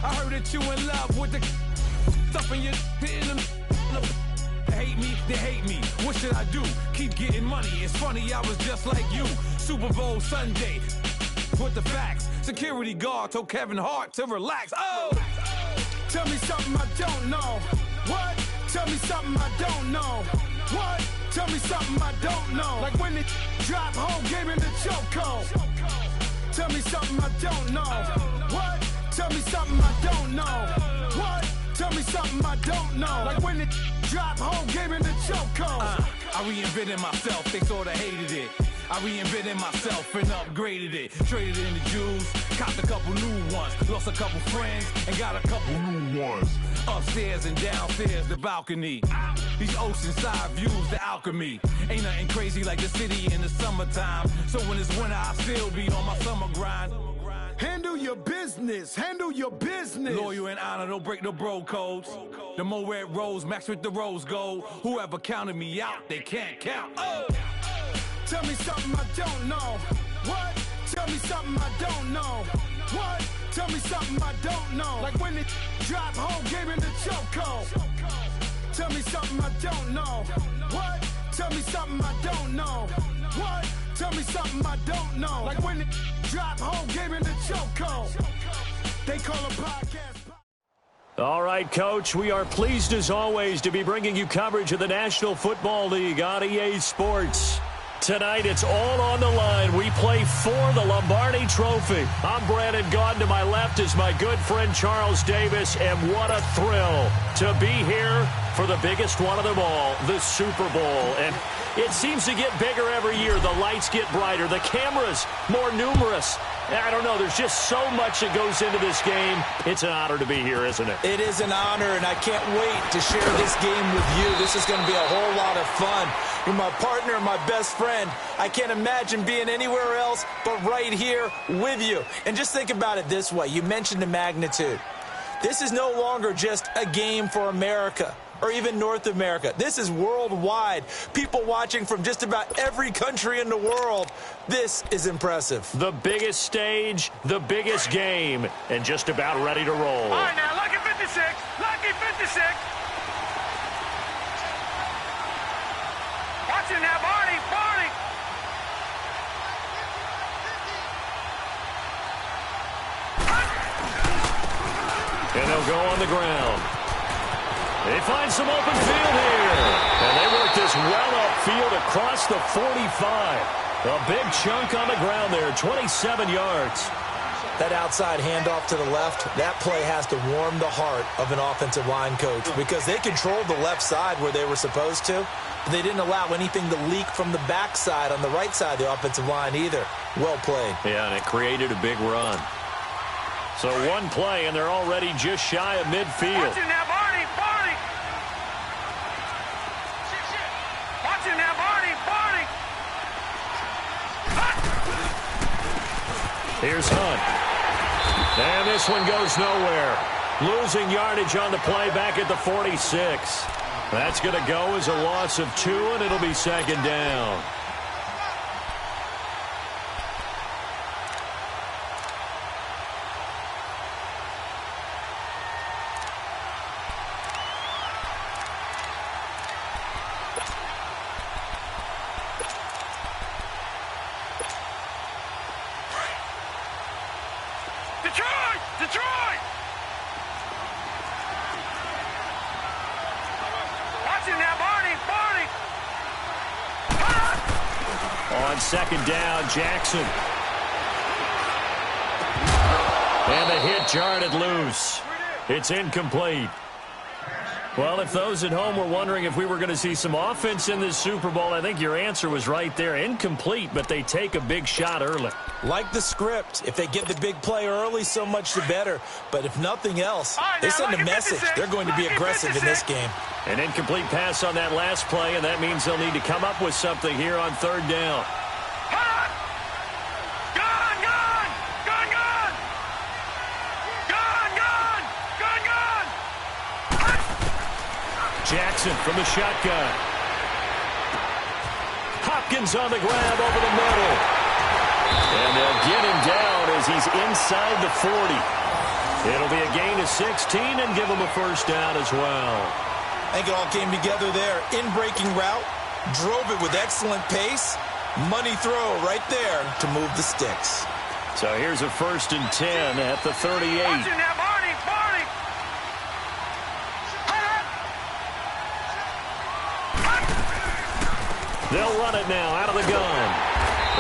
I heard that you in love with the stuff in your in them. Hate me, they hate me. What should I do? Keep getting money. It's funny, I was just like you. Super Bowl Sunday. With the facts. Security guard told Kevin Hart to relax. Oh! Tell me something I don't know. What? Tell me something I don't know. What? Tell me something I don't know. Like when it drop home, game in the chokehold. Tell me something I don't know. What? Tell me something I don't know. What? Tell me something I don't know. Like when it drop home, game in the chokehold. I reinvented myself, they sorta hated it. I reinvented myself and upgraded it. Traded in the Jews, copped a couple new ones. Lost a couple friends and got a couple new ones. Upstairs and downstairs, the balcony. These oceanside views, the alchemy. Ain't nothing crazy like the city in the summertime. So when it's winter, I still be on my summer grind. Handle your business, handle your business. Loyal and honor, don't break no bro codes. The more red rose, max with the rose gold. Whoever counted me out, they can't count. Oh! Tell me something I don't know. What? Tell me something I don't know. What? Tell me something I don't know. Like when it drop home, game in the chokehold. Tell me something I don't know. What? Tell me something I don't know. What? Tell me something I don't know. Like when it drop home, game in the chokehold. They call a podcast. All right, Coach, we are pleased as always to be bringing you coverage of the National Football League on EA Sports. Tonight, it's all on the line. We play for the Lombardi Trophy. I'm Brandon Gaudin. To my left is my good friend Charles Davis, and what a thrill to be here for the biggest one of them all, the Super Bowl. And it seems to get bigger every year. The lights get brighter. The cameras more numerous. I don't know. There's just so much that goes into this game. It's an honor to be here, isn't it? It is an honor, and I can't wait to share this game with you. This is going to be a whole lot of fun. You're my partner, my best friend. I can't imagine being anywhere else but right here with you. And just think about it this way. You mentioned the magnitude. This is no longer just a game for America or even North America. This is worldwide. People watching from just about every country in the world. This is impressive. The biggest stage, the biggest game, and just about ready to roll. All right, now, lucky 56. Lucky 56. Watching now, Barney. Barney. And they'll go on the ground. They find some open field here. And they work this well upfield across the 45. A big chunk on the ground there, 27 yards. That outside handoff to the left, that play has to warm the heart of an offensive line coach because they controlled the left side where they were supposed to, but they didn't allow anything to leak from the backside on the right side of the offensive line either. Well played. Yeah, and it created a big run. So one play, and they're already just shy of midfield. Watching now, Barney. Barney. Watching now, Barney. Barney. Here's Hunt. And this one goes nowhere. Losing yardage on the play back at the 46. That's going to go as a loss of 2, and it'll be second down. Second down, Jackson. And the hit jarred it loose. It's incomplete. Well, if those at home were wondering if we were going to see some offense in this Super Bowl, I think your answer was right there. Incomplete, but they take a big shot early. Like the script, if they get the big play early, so much the better. But if nothing else, they send a message. They're going to be aggressive in this game. An incomplete pass on that last play, and that means they'll need to come up with something here on third down. Jackson from the shotgun. Hopkins on the grab over the middle. And they'll get him down as he's inside the 40. It'll be a gain of 16 and give them a first down as well. I think it all came together there. In-breaking route, drove it with excellent pace. Money throw right there to move the sticks. So here's a 1st and 10 at the 38. Watch it now, Barney, Barney. They'll run it now out of the gun.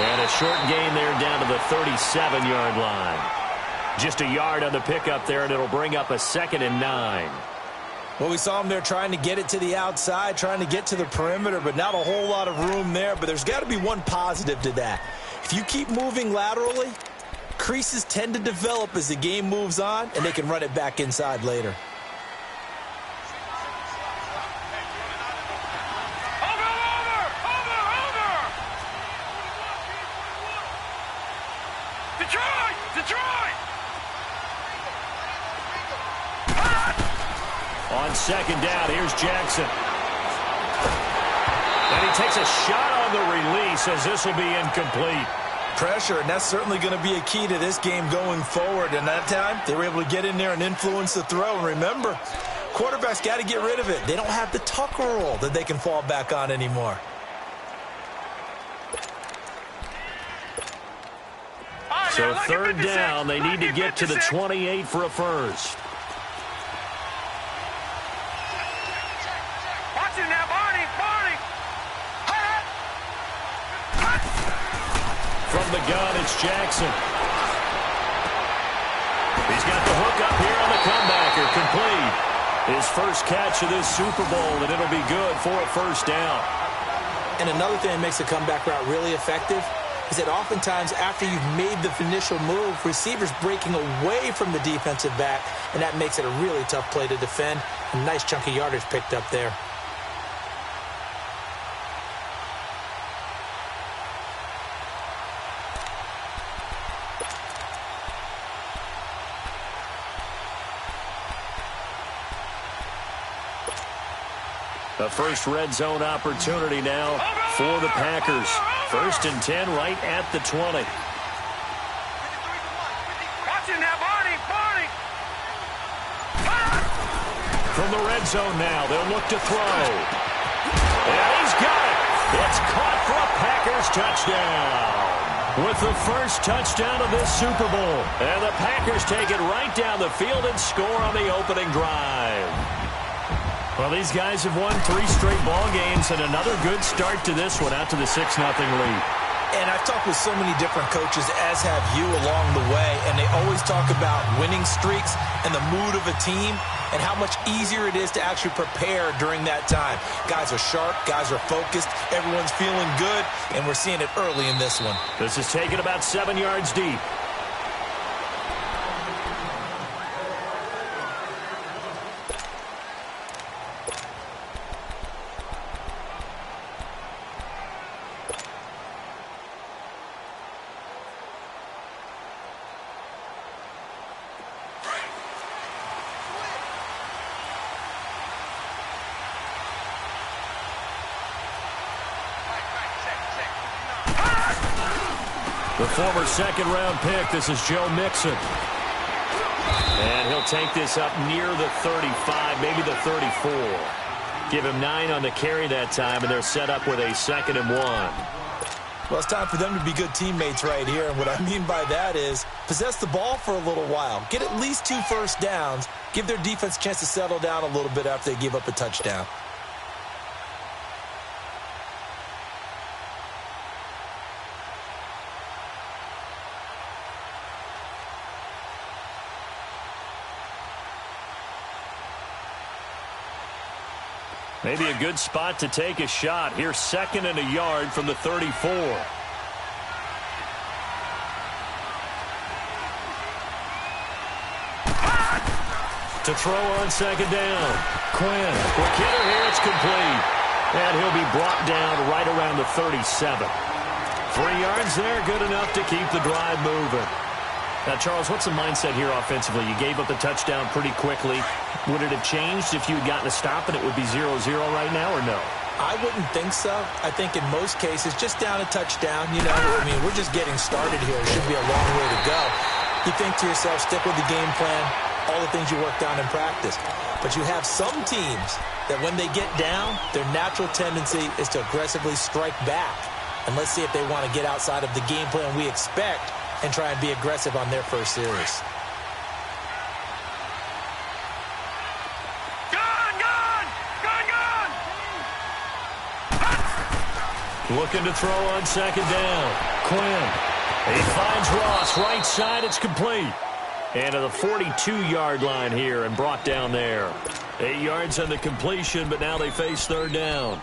And a short gain there down to the 37-yard line. Just a yard on the pickup there, and it'll bring up a 2nd and 9. Well, we saw him there trying to get it to the outside, trying to get to the perimeter, but not a whole lot of room there. But there's got to be one positive to that. If you keep moving laterally, creases tend to develop as the game moves on, and they can run it back inside later. Detroit! On 2nd down, here's Jackson. And he takes a shot on the release as this will be incomplete. Pressure, and that's certainly going to be a key to this game going forward. And that time, they were able to get in there and influence the throw. And remember, quarterbacks got to get rid of it. They don't have the Tucker rule that they can fall back on anymore. So 3rd down, they need to get to the 28 for a first. Watch it now, Barney, Barney. From the gun, it's Jackson. He's got the hook up here on the comebacker, complete. His first catch of this Super Bowl, and it'll be good for a first down. And another thing that makes a comeback route really effective is that oftentimes after you've made the initial move, receivers breaking away from the defensive back, and that makes it a really tough play to defend. A nice chunk of yardage picked up there. The first red zone opportunity now for the Packers. 1st and 10 right at the 20. Watch it now, Barney, Barney. From the red zone now, they'll look to throw. And he's got it. It's caught for a Packers touchdown. With the first touchdown of this Super Bowl. And the Packers take it right down the field and score on the opening drive. Well, these guys have won 3 straight ball games, and another good start to this one out to the 6-0 lead. And I've talked with so many different coaches, as have you, along the way, and they always talk about winning streaks and the mood of a team and how much easier it is to actually prepare during that time. Guys are sharp, guys are focused, everyone's feeling good, and we're seeing it early in this one. This is taken about 7 yards deep. The former 2nd-round pick, this is Joe Mixon. And he'll take this up near the 35, maybe the 34. Give him 9 on the carry that time, and they're set up with a 2nd and 1. Well, it's time for them to be good teammates right here, and what I mean by that is possess the ball for a little while. Get at least 2 first downs. Give their defense a chance to settle down a little bit after they give up a touchdown. Maybe a good spot to take a shot. Here's 2nd and a yard from the 34. To throw on 2nd down. Quinn. Quick hitter here. It's complete. And he'll be brought down right around the 37. 3 yards there. Good enough to keep the drive moving. Now, Charles, what's the mindset here offensively? You gave up a touchdown pretty quickly. Would it have changed if you had gotten a stop and it would be 0-0 right now, or no? I wouldn't think so. I think in most cases, just down a touchdown, you know, I mean, we're just getting started here. It should be a long way to go. You think to yourself, stick with the game plan, all the things you worked on in practice. But you have some teams that when they get down, their natural tendency is to aggressively strike back. And let's see if they want to get outside of the game plan we expect and try and be aggressive on their first series. Looking to throw on second down. Quinn. He finds Ross. Right side. It's complete. And to the 42-yard line here and brought down there. 8 yards on the completion, but now they face third down.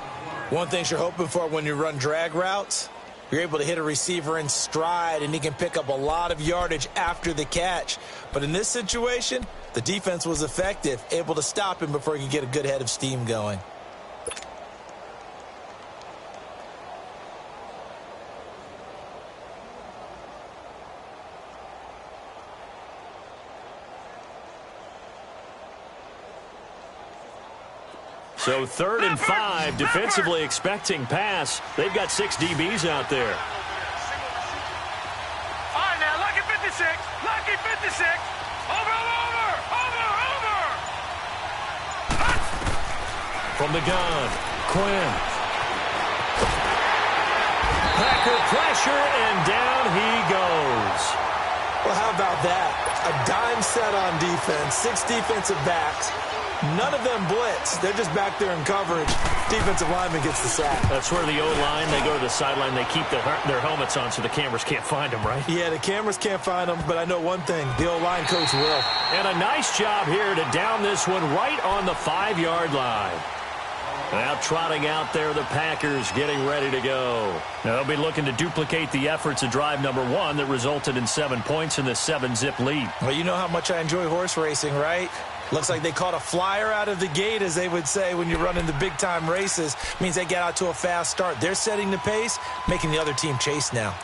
One thing you're hoping for when you run drag routes, you're able to hit a receiver in stride, and he can pick up a lot of yardage after the catch. But in this situation, the defense was effective, able to stop him before he could get a good head of steam going. So 3rd and 5, defensively expecting pass. They've got 6 DBs out there. All right, now, lucky 56. Lucky 56. Over. From the gun, Quinn. Packer pressure, and down he goes. Well, how about that? A dime set on defense, 6 defensive backs. None of them blitz. They're just back there in coverage. Defensive lineman gets the sack. That's where the O-line, they go to the sideline, they keep their helmets on so the cameras can't find them, right? Yeah, the cameras can't find them, but I know one thing. The O-line coach will. And a nice job here to down this one right on the 5-yard line. Now trotting out there, the Packers getting ready to go. Now they'll be looking to duplicate the efforts of drive number 1 that resulted in 7 points in the 7-zip lead. Well, you know how much I enjoy horse racing, right? Looks like they caught a flyer out of the gate, as they would say when you're running the big-time races. Means they get out to a fast start. They're setting the pace, making the other team chase now.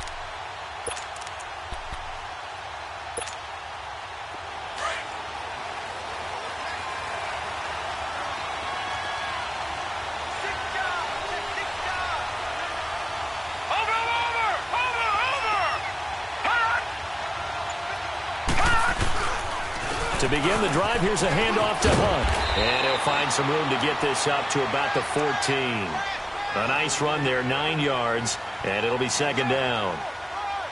To begin the drive, here's a handoff to Hunt. And he'll find some room to get this up to about the 14. A nice run there, 9 yards, and it'll be second down.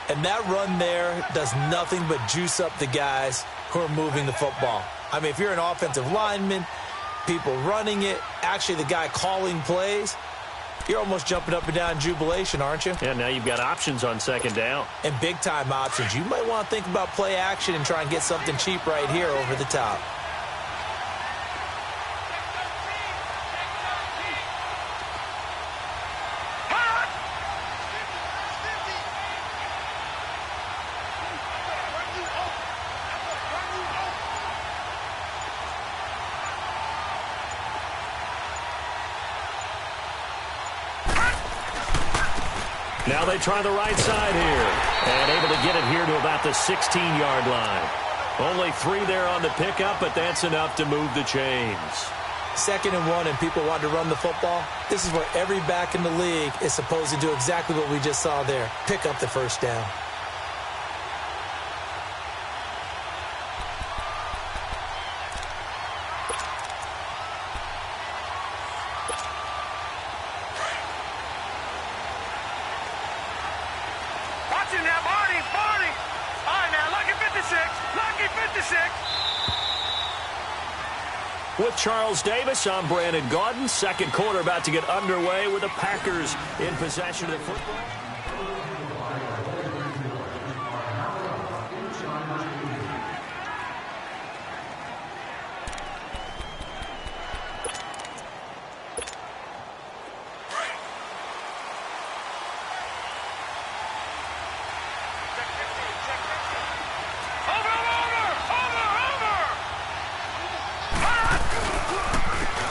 And that run there does nothing but juice up the guys who are moving the football. I mean, if you're an offensive lineman, people running it, actually the guy calling plays, you're almost jumping up and down in jubilation, aren't you? Yeah, now you've got options on second down. And big-time options. You might want to think about play action and try and get something cheap right here over the top. Now they try the right side here. And able to get it here to about the 16-yard line. Only 3 there on the pickup, but that's enough to move the chains. 2nd and 1, and people want to run the football. This is where every back in the league is supposed to do exactly what we just saw there. Pick up the first down. With Charles Davis, I'm Brandon Gaudin. Second quarter about to get underway with the Packers in possession of the football.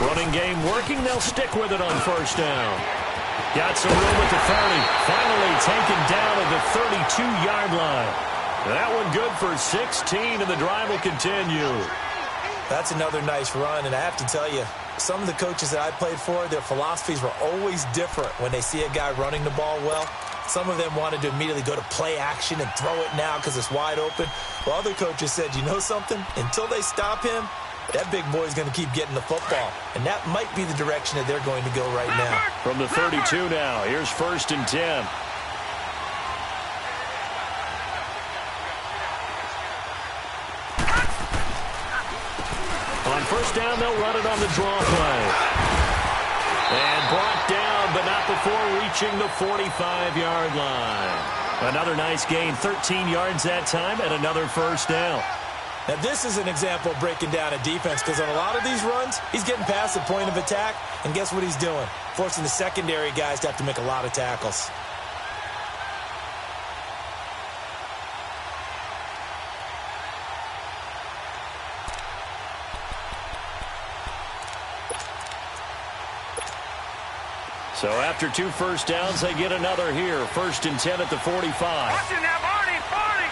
Running game working. They'll stick with it on first down. Got some room at the 30. Finally taken down at the 32-yard line. That one good for 16, and the drive will continue. That's another nice run, and I have to tell you, some of the coaches that I played for, their philosophies were always different when they see a guy running the ball well. Some of them wanted to immediately go to play action and throw it now because it's wide open. While other coaches said, you know something? Until they stop him, that big boy's going to keep getting the football. And that might be the direction that they're going to go right now. From the 32 now, here's 1st and 10. On 1st down, they'll run it on the draw play. And brought down, but not before reaching the 45-yard line. Another nice gain, 13 yards that time, and another 1st down. Now, this is an example of breaking down a defense because on a lot of these runs, he's getting past the point of attack, and guess what he's doing? Forcing the secondary guys to have to make a lot of tackles. So after 2 1st downs, they get another here. 1st and 10 at the 45. Watching that, Marty, 40.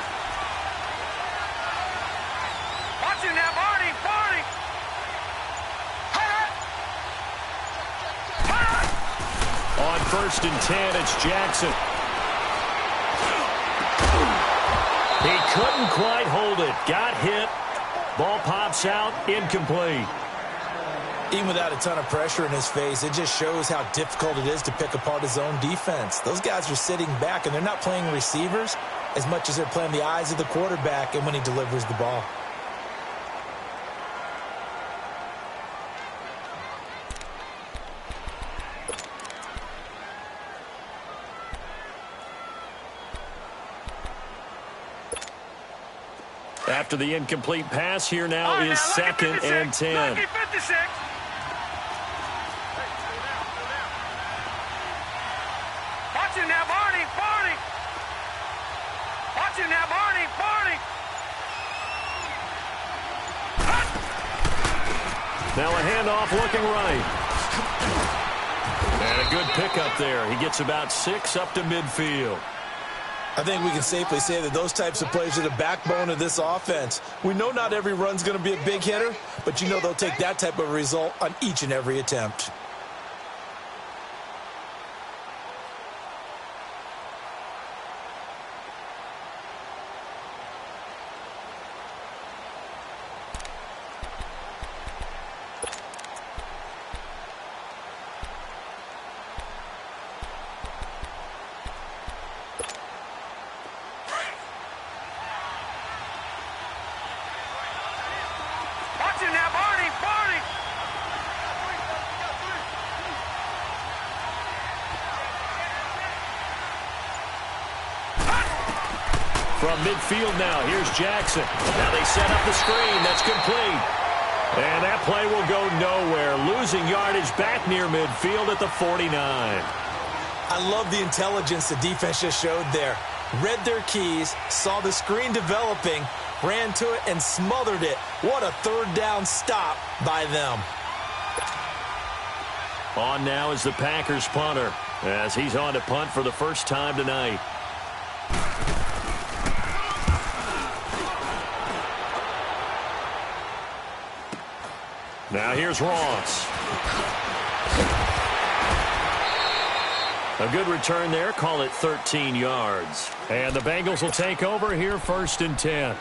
Watching that, Marty, 40. On 1st and 10, it's Jackson. He couldn't quite hold it. Got hit. Ball pops out. Incomplete. Even without a ton of pressure in his face, it just shows how difficult it is to pick apart his own defense. Those guys are sitting back, and they're not playing receivers as much as they're playing the eyes of the quarterback and when he delivers the ball. After the incomplete pass, here now is 2nd and 10. Lucky 56. Watching that, Marty, 40. Watching that, Marty, 40. Now a handoff looking right. And a good pickup there. He gets about 6 up to midfield. I think we can safely say that those types of plays are the backbone of this offense. We know not every run's going to be a big hitter, but you know they'll take that type of result on each and every attempt. From midfield now, here's Jackson. Now they set up the screen. That's complete. And that play will go nowhere. Losing yardage back near midfield at the 49. I love the intelligence the defense just showed there. Read their keys, saw the screen developing, ran to it, and smothered it. What a 3rd down stop by them. On now is the Packers punter, as he's on to punt for the first time tonight. Now here's Ross. A good return there. Call it 13 yards. And the Bengals will take over here 1st and 10.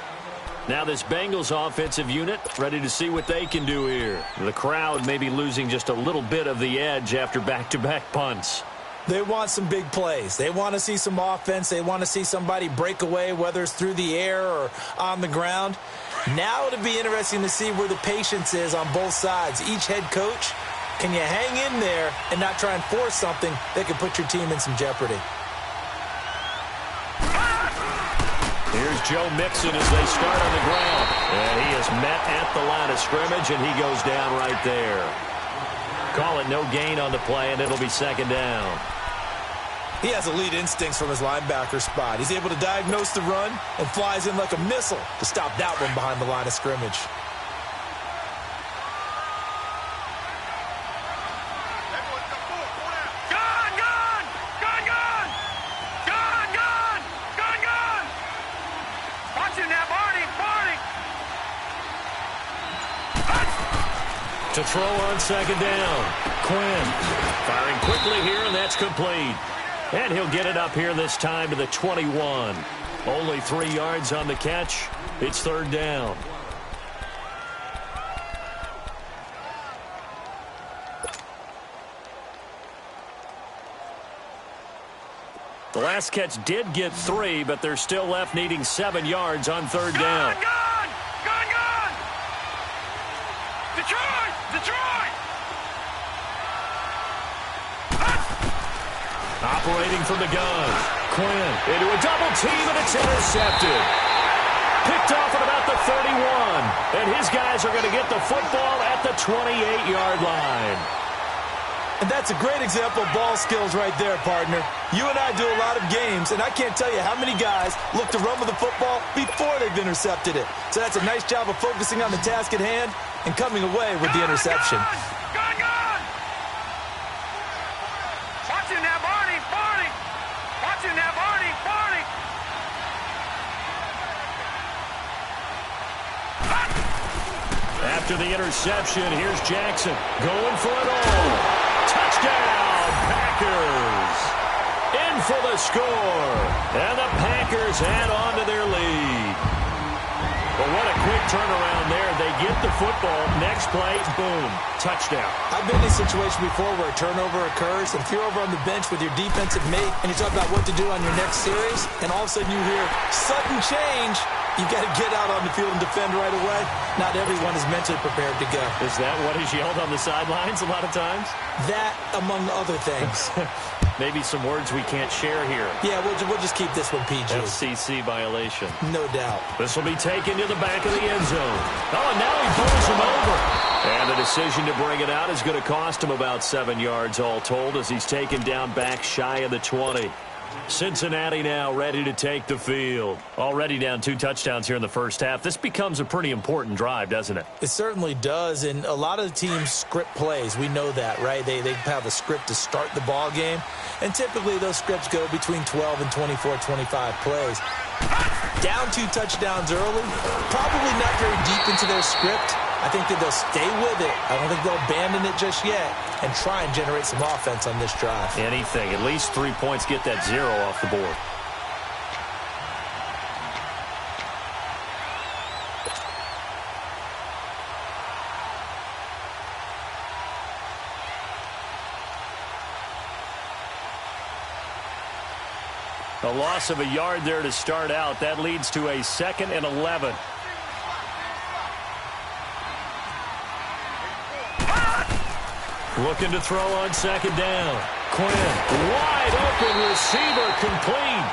Now this Bengals offensive unit ready to see what they can do here. The crowd may be losing just a little bit of the edge after back-to-back punts. They want some big plays. They want to see some offense. They want to see somebody break away, whether it's through the air or on the ground. Now it'll be interesting to see where the patience is on both sides. Each head coach, can you hang in there and not try and force something that could put your team in some jeopardy? Here's Joe Mixon as they start on the ground. And he is met at the line of scrimmage, and he goes down right there. Call it no gain on the play, and it'll be 2nd down. He has elite instincts from his linebacker spot. He's able to diagnose the run and flies in like a missile to stop that one behind the line of scrimmage. Gone, gone! Gone, gone! Gone, gone! Gone, gone! Watching that, Marty, 40. To throw on 2nd down. Quinn firing quickly here, and that's complete. And he'll get it up here this time to the 21. Only 3 yards on the catch. It's third down. The last catch did get 3, but they're still left needing 7 yards on third down. Gone! Detroit! Operating from the gun. Quinn into a double team, and it's intercepted. Picked off at about the 31. And his guys are going to get the football at the 28-yard line. And that's a great example of ball skills right there, partner. You and I do a lot of games, and I can't tell you how many guys look to run with the football before they've intercepted it. So that's a nice job of focusing on the task at hand and coming away with the interception. Gone! Watching that, Barney! Watching that, Barney! After the interception, here's Jackson going for it all. Touchdown, Packers! In for the score. And the Packers add on to their lead. But what a quick turnaround there. They get the football. Next play, boom, touchdown. I've been in a situation before where a turnover occurs, and if you're over on the bench with your defensive mate and you talk about what to do on your next series, and all of a sudden you hear sudden change, you've got to get out on the field and defend right away. Not everyone is mentally prepared to go. Is that what is yelled on the sidelines a lot of times? That, among other things. Maybe some words we can't share here. Yeah, we'll just keep this one PG. FCC violation. No doubt. This will be taken to the back of the end zone. Oh, and now he pulls him over. And the decision to bring it out is going to cost him about 7 yards all told as he's taken down back shy of the 20. Cincinnati now ready to take the field. Already down 2 touchdowns here in the first half. This becomes a pretty important drive, doesn't it? It certainly does, and a lot of the teams script plays. We know that, right? They have a script to start the ball game, and typically those scripts go between 12 and 24, 25 plays. Down 2 touchdowns early, probably not very deep into their script. I think that they'll stay with it. I don't think they'll abandon it just yet and try and generate some offense on this drive. Anything. At least 3 points, get that 0 off the board. A loss of a yard there to start out. That leads to a 2nd and 11. Looking to throw on 2nd down. Quinn, wide open receiver, complete.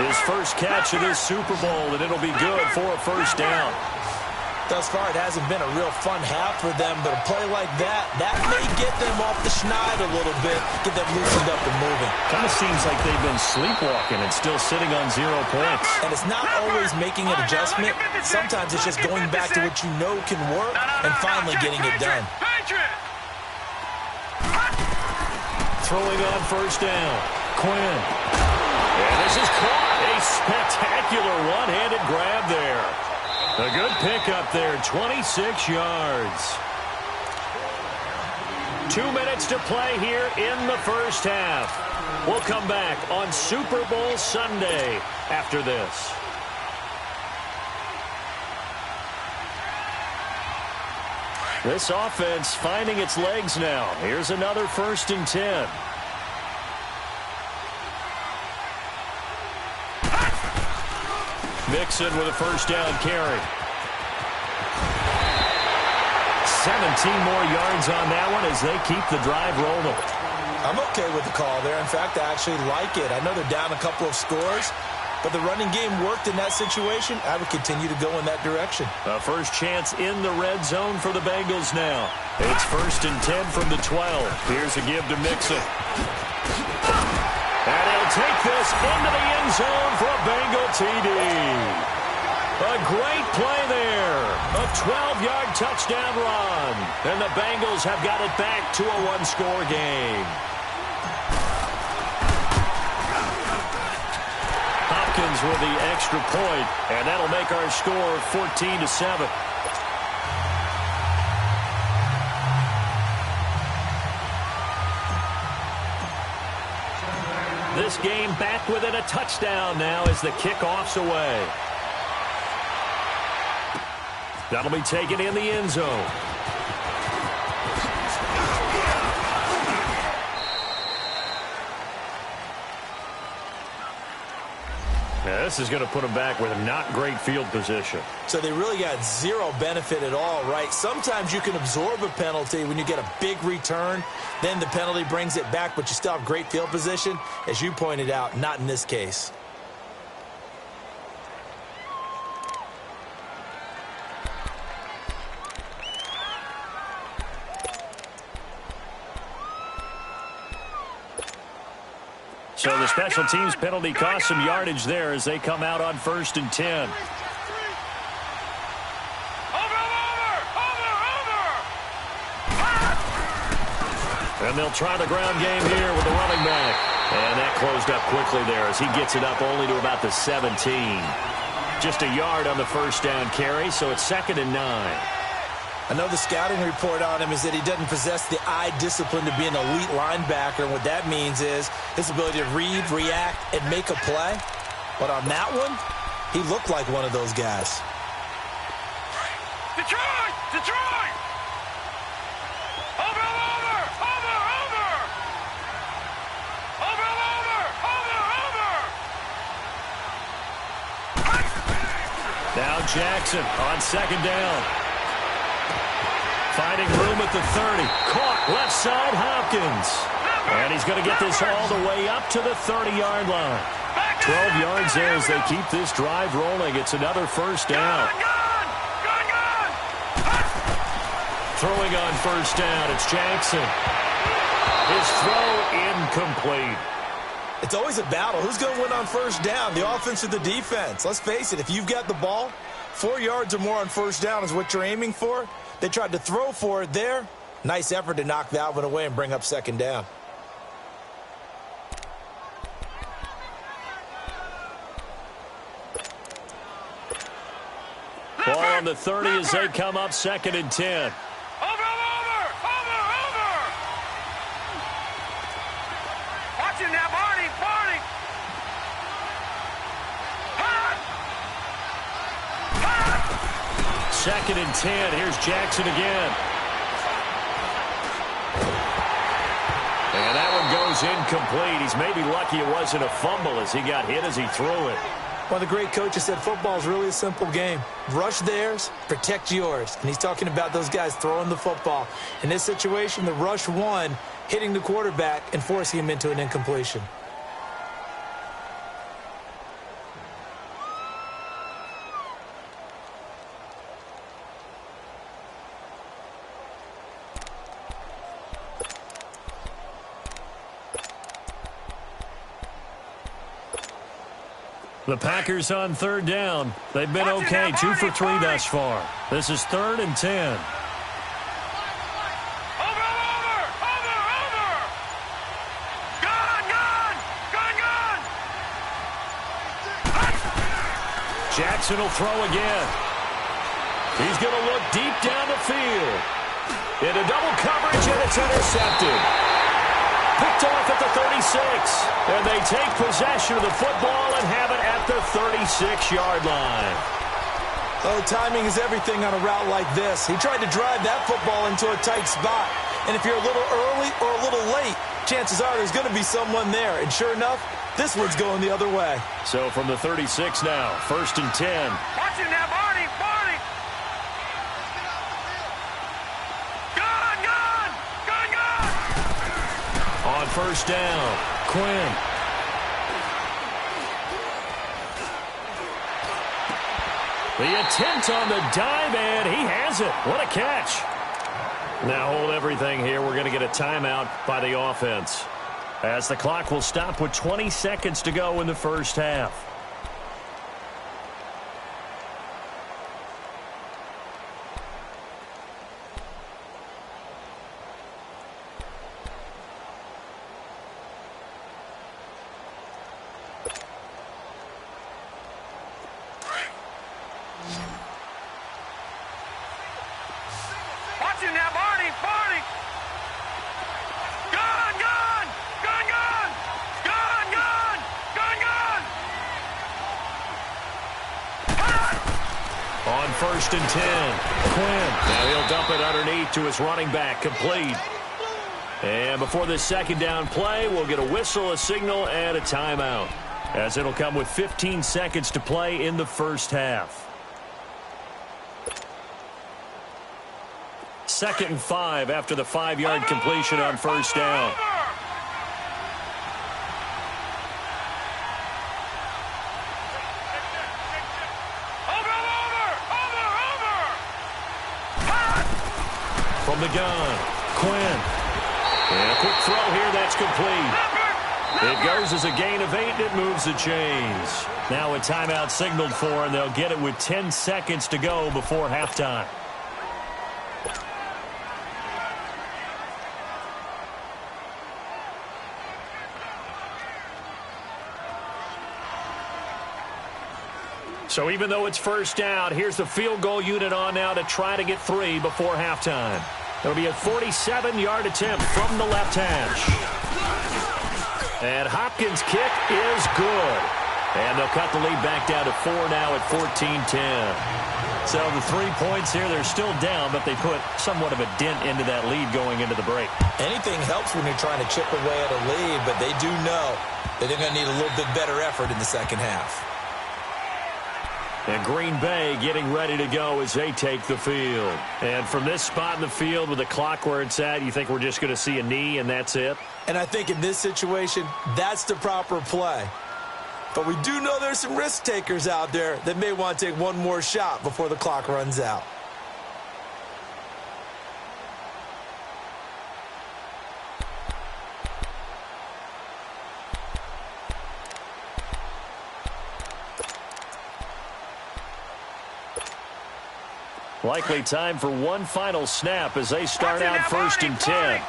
His first catch of this Super Bowl, and it'll be good for a first down. Thus far, it hasn't been a real fun half for them, but a play like that may get them off the schneid a little bit, get them loosened up and moving. Kind of seems like they've been sleepwalking and still sitting on 0 points. And it's not always making an adjustment. Sometimes it's just going back to what you know can work and finally getting it done. Throwing on first down. Quinn. And this is caught. A spectacular one-handed grab there. A good pickup there, 26 yards. 2 minutes to play here in the first half. We'll come back on Super Bowl Sunday after this. This offense finding its legs now. Here's another 1st and 10. Mixon with a first down carry. 17 more yards on that one as they keep the drive rolling. I'm okay with the call there. In fact, I actually like it. I know they're down a couple of scores, but the running game worked in that situation. I would continue to go in that direction. A first chance in the red zone for the Bengals now. It's 1st and 10 from the 12. Here's a give to Mixon. And he'll take this into the end zone for a Bengal TD. A great play there. A 12-yard touchdown run. And the Bengals have got it back to a 1-score game. Hopkins with the extra point, and that'll make our score 14-7. This game back within a touchdown now as the kickoff's away. That'll be taken in the end zone. Yeah, this is going to put them back with a not great field position. So they really got zero benefit at all, right? Sometimes you can absorb a penalty when you get a big return. Then the penalty brings it back, but you still have great field position. As you pointed out, not in this case. So the special teams penalty cost some yardage there as they come out on 1st and 10. And they'll try the ground game here with the running back. And that closed up quickly there as he gets it up only to about the 17. Just a yard on the first down carry, so it's 2nd and 9. I know the scouting report on him is that he doesn't possess the eye discipline to be an elite linebacker. And what that means is his ability to read, react, and make a play. But on that one, he looked like one of those guys. Detroit! Detroit! Over! Now Jackson on 2nd down. Finding room at the 30. Caught left side Hopkins. And he's going to get this all the way up to the 30-yard line. 12 yards there as they keep this drive rolling. It's another first down. Throwing on first down, it's Jackson. His throw incomplete. It's always a battle. Who's going to win on first down, the offense or the defense? Let's face it, if you've got the ball, 4 yards or more on first down is what you're aiming for. They tried to throw for it there. Nice effort to knock Valvin away and bring up 2nd down. Ball on the 30 as they come up 2nd and 10. Over! Watch him now, Barney! 2nd and 10. Here's Jackson again. And that one goes incomplete. He's maybe lucky it wasn't a fumble as he got hit as he threw it. One of the great coaches said football is really a simple game. Rush theirs, protect yours. And he's talking about those guys throwing the football. In this situation, the rush won, hitting the quarterback and forcing him into an incompletion. The Packers on 3rd down. They've been okay, 2 for 3 thus far. This is 3rd and 10. Jackson will throw again. He's going to look deep down the field. Into double coverage, and it's intercepted. Picked off at the 36. And they take possession of the football and have it at the 36-yard line. Oh, timing is everything on a route like this. He tried to drive that football into a tight spot. And if you're a little early or a little late, chances are there's going to be someone there. And sure enough, this one's going the other way. So from the 36 now, 1st and 10. Watch him now, Barney! On 1st down, Quinn. The attempt on the dive, and he has it. What a catch. Now hold everything here. We're going to get a timeout by the offense, as the clock will stop with 20 seconds to go in the first half. Watch him now, Barney! Gun! 1st and 10. Quinn. Now he'll dump it underneath to his running back. Complete. And before this second down play, we'll get a whistle, a signal, and a timeout, as it'll come with 15 seconds to play in the first half. 2nd and 5 after the 5-yard completion on first down. From the gun, Quinn. And a quick throw here, that's complete. It goes as a gain of 8, and it moves the chains. Now a timeout signaled for, and they'll get it with 10 seconds to go before halftime. So even though it's first down, here's the field goal unit on now to try to get 3 before halftime. It'll be a 47-yard attempt from the left hash. And Hopkins' kick is good. And they'll cut the lead back down to 4 now at 14-10. So the 3 points here, they're still down, but they put somewhat of a dent into that lead going into the break. Anything helps when you're trying to chip away at a lead, but they do know that they're going to need a little bit better effort in the second half. And Green Bay getting ready to go as they take the field. And from this spot in the field with the clock where it's at, you think we're just going to see a knee and that's it? And I think in this situation, that's the proper play. But we do know there's some risk takers out there that may want to take one more shot before the clock runs out. Likely time for one final snap as they start out 1st and 10.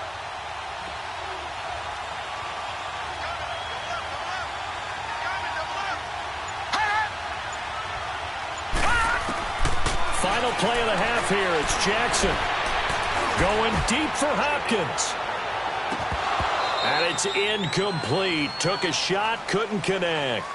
Final play of the half here. It's Jackson going deep for Hopkins. And it's incomplete. Took a shot, couldn't connect.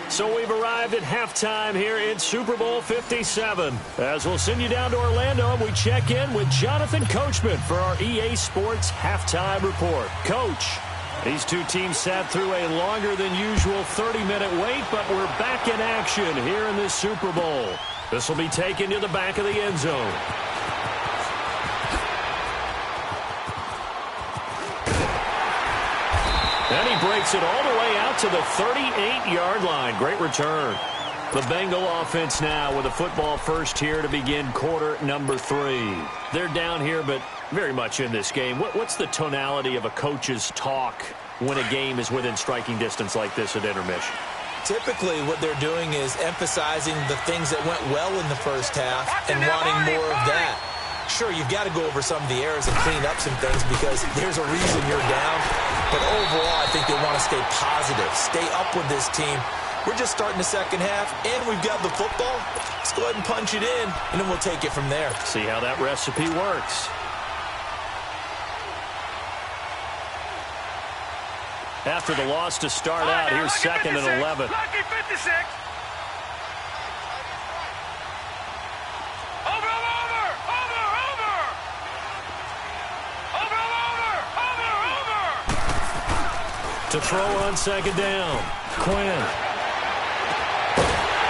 So we've arrived at halftime here in Super Bowl 57. As we'll send you down to Orlando, and we check in with Jonathan Coachman for our EA Sports Halftime Report. Coach, these two teams sat through a longer than usual 30-minute wait, but we're back in action here in this Super Bowl. This will be taken to the back of the end zone. And he breaks it all the way out to the 38-yard line. Great return. The Bengal offense now with a football first here to begin quarter number 3. They're down here, but very much in this game. What's the tonality of a coach's talk when a game is within striking distance like this at intermission? Typically, what they're doing is emphasizing the things that went well in the first half and wanting more of that. Sure, you've got to go over some of the errors and clean up some things because there's a reason you're down. But overall, I think they want to stay positive, stay up with this team. We're just starting the second half, and we've got the football. Let's go ahead and punch it in, and then we'll take it from there. See how that recipe works. After the loss to start out, here's 2nd and 11. Lucky 56. To throw on 2nd down. Quinn.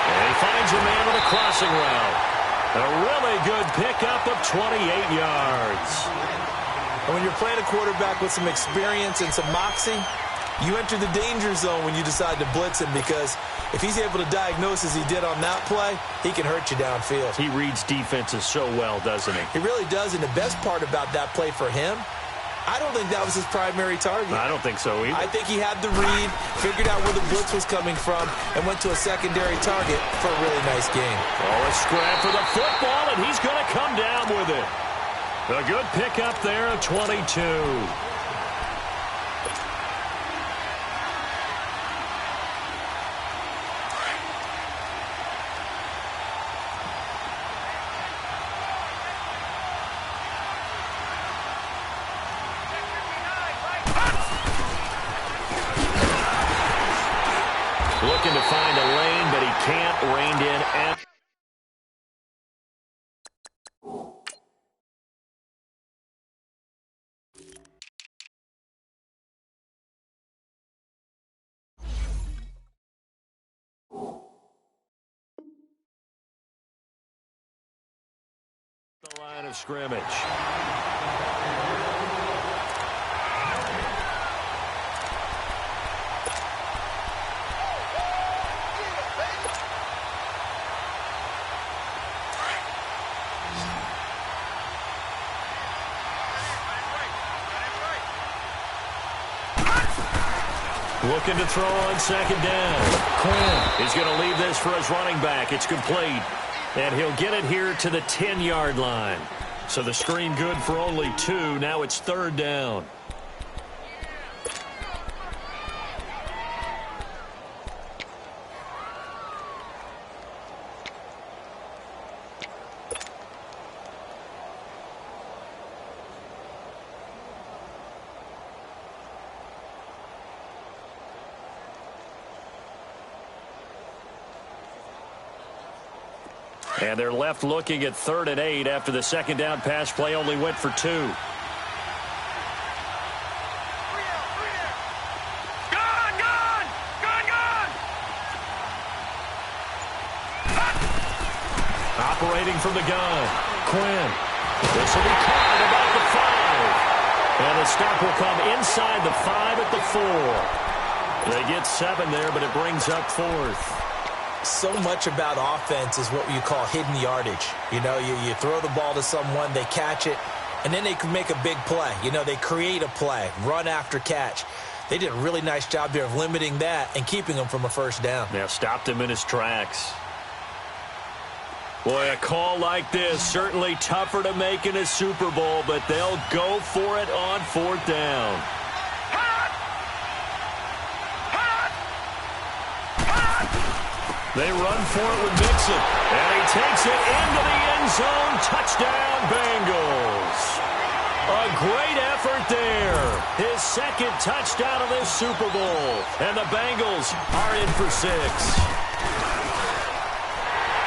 And he finds a man with a crossing route. A really good pickup of 28 yards. And when you're playing a quarterback with some experience and some moxie, you enter the danger zone when you decide to blitz him because if he's able to diagnose as he did on that play, he can hurt you downfield. He reads defenses so well, doesn't he? He really does, and the best part about that play for him, I don't think that was his primary target. I don't think so either. I think he had the read, figured out where the blitz was coming from, and went to a secondary target for a really nice game. Oh, a scrap for the football, and he's going to come down with it. A good pickup there of 22. Looking to find a lane, but he can't. Reined in at of scrimmage. Looking to throw on second down. Quinn is going to leave this for his running back. It's complete. And he'll get it here to the 10-yard line. So the screen good for only 2. Now it's third down. And they're left looking at 3rd and 8 after the second down pass play only went for 2. Gone, gone! Gone, gone! Operating from the gun. Quinn. This will be caught at about the 5. And the stop will come inside the 5 at the 4. They get 7 there, but it brings up 4th. So much about offense is what you call hidden yardage. You know, you throw the ball to someone, they catch it, and then they can make a big play. You know, they create a play, run after catch. They did a really nice job here of limiting that and keeping him from a first down. Yeah, stopped him in his tracks. Boy, a call like this, certainly tougher to make in a Super Bowl, but they'll go for it on 4th down. They run for it with Mixon. And he takes it into the end zone. Touchdown, Bengals. A great effort there. His second touchdown of this Super Bowl. And the Bengals are in for 6.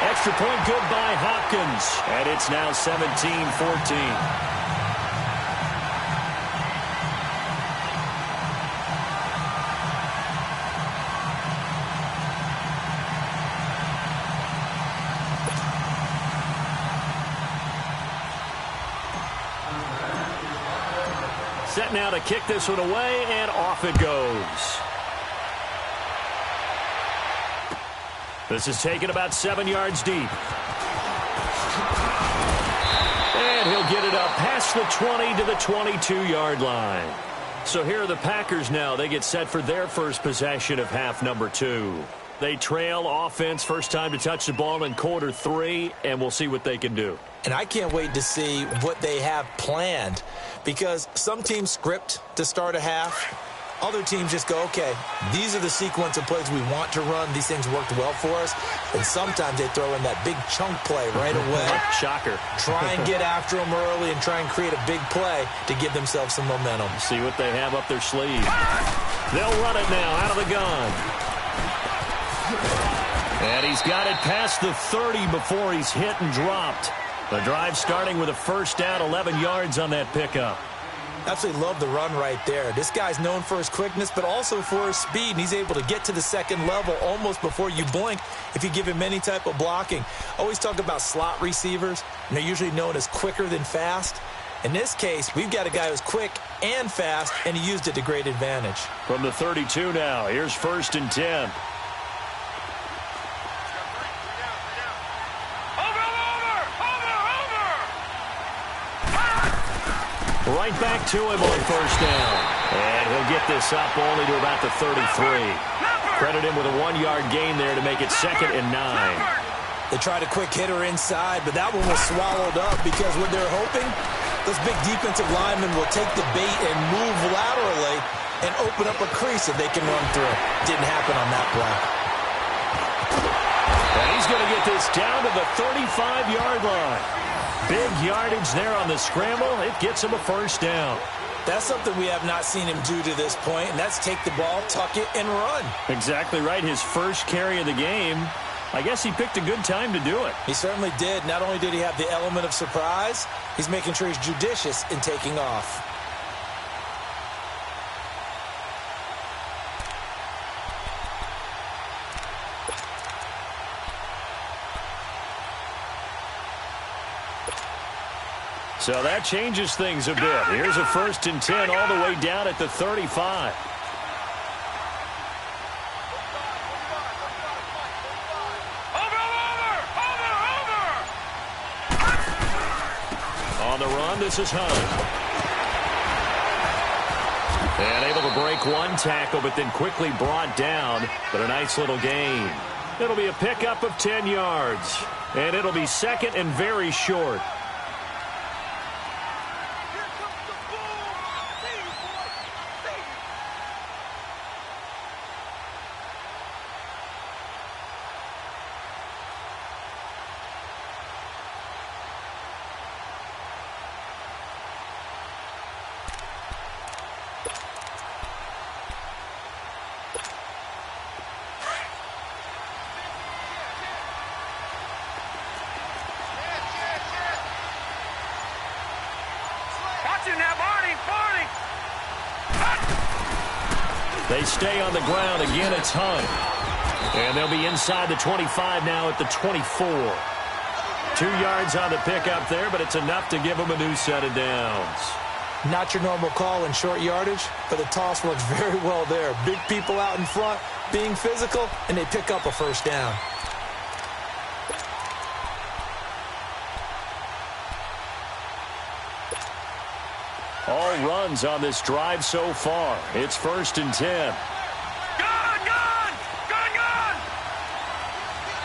Extra point good by Hopkins. And it's now 17-14. Set now to kick this one away, and off it goes. This is taken about 7 yards deep. And he'll get it up past the 20 to the 22-yard line. So here are the Packers now. They get set for their first possession of half number 2. They trail offense first time to touch the ball in quarter 3, and we'll see what they can do. And I can't wait to see what they have planned, because some teams script to start a half. Other teams just go, okay, these are the sequence of plays we want to run. These things worked well for us. And sometimes they throw in that big chunk play right away. Shocker. Try and get after them early and try and create a big play to give themselves some momentum. See what they have up their sleeve. They'll run it now out of the gun. And he's got it past the 30 before he's hit and dropped. The drive starting with a first down, 11 yards on that pickup. Absolutely love the run right there. This guy's known for his quickness, but also for his speed, and he's able to get to the second level almost before you blink if you give him any type of blocking. Always talk about slot receivers, and they're usually known as quicker than fast. In this case, we've got a guy who's quick and fast, and he used it to great advantage. From the 32 now, here's 1st and 10. Right back to him on first down. And he'll get this up only to about the 33. Credit him with a 1-yard gain there to make it 2nd and 9. They tried a quick hitter inside, but that one was swallowed up because what they're hoping, those big defensive linemen will take the bait and move laterally and open up a crease that they can run through. Didn't happen on that play. And he's going to get this down to the 35-yard line. Big yardage there on the scramble. It gets him a first down. That's something we have not seen him do to this point, and that's take the ball, tuck it, and run. Exactly right. His first carry of the game. I guess he picked a good time to do it. He certainly did. Not only did he have the element of surprise, he's making sure he's judicious in taking off. So that changes things a bit. Here's a 1st and 10 all the way down at the 35. On the run, this is Hunt. And able to break one tackle, but then quickly brought down. But a nice little gain. It'll be a pickup of 10 yards. And it'll be 2nd and very short. They stay on the ground. Again, it's Hunt. And they'll be inside the 25 now at the 24. 2 yards on the pickup there, but it's enough to give them a new set of downs. Not your normal call in short yardage, but the toss works very well there. Big people out in front, being physical, and they pick up a 1st down. All runs on this drive so far. It's 1st and 10. Gun! Gun! Gun! Gun!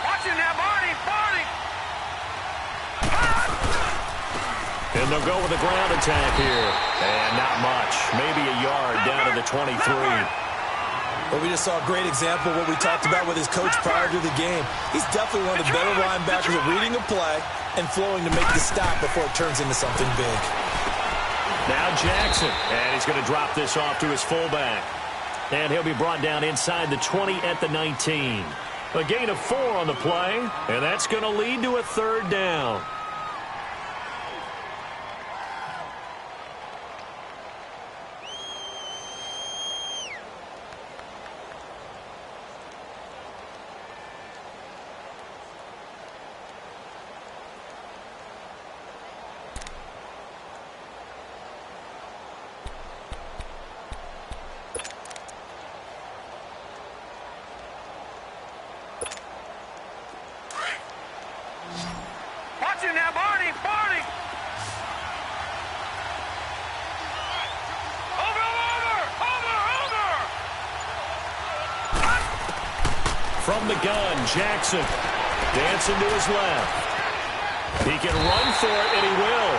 Watching that, Barney! Barney! And they'll go with a ground attack here. And not much. Maybe a yard down to the 23. Well, we just saw a great example of what we talked about with his coach prior to the game. He's definitely one of the better linebackers at reading a play and flowing to make the stop before it turns into something big. Now Jackson, and he's going to drop this off to his fullback. And he'll be brought down inside the 20 at the 19. A gain of 4 on the play, and that's going to lead to a 3rd down. From the gun, Jackson dancing to his left. He can run for it, and he will.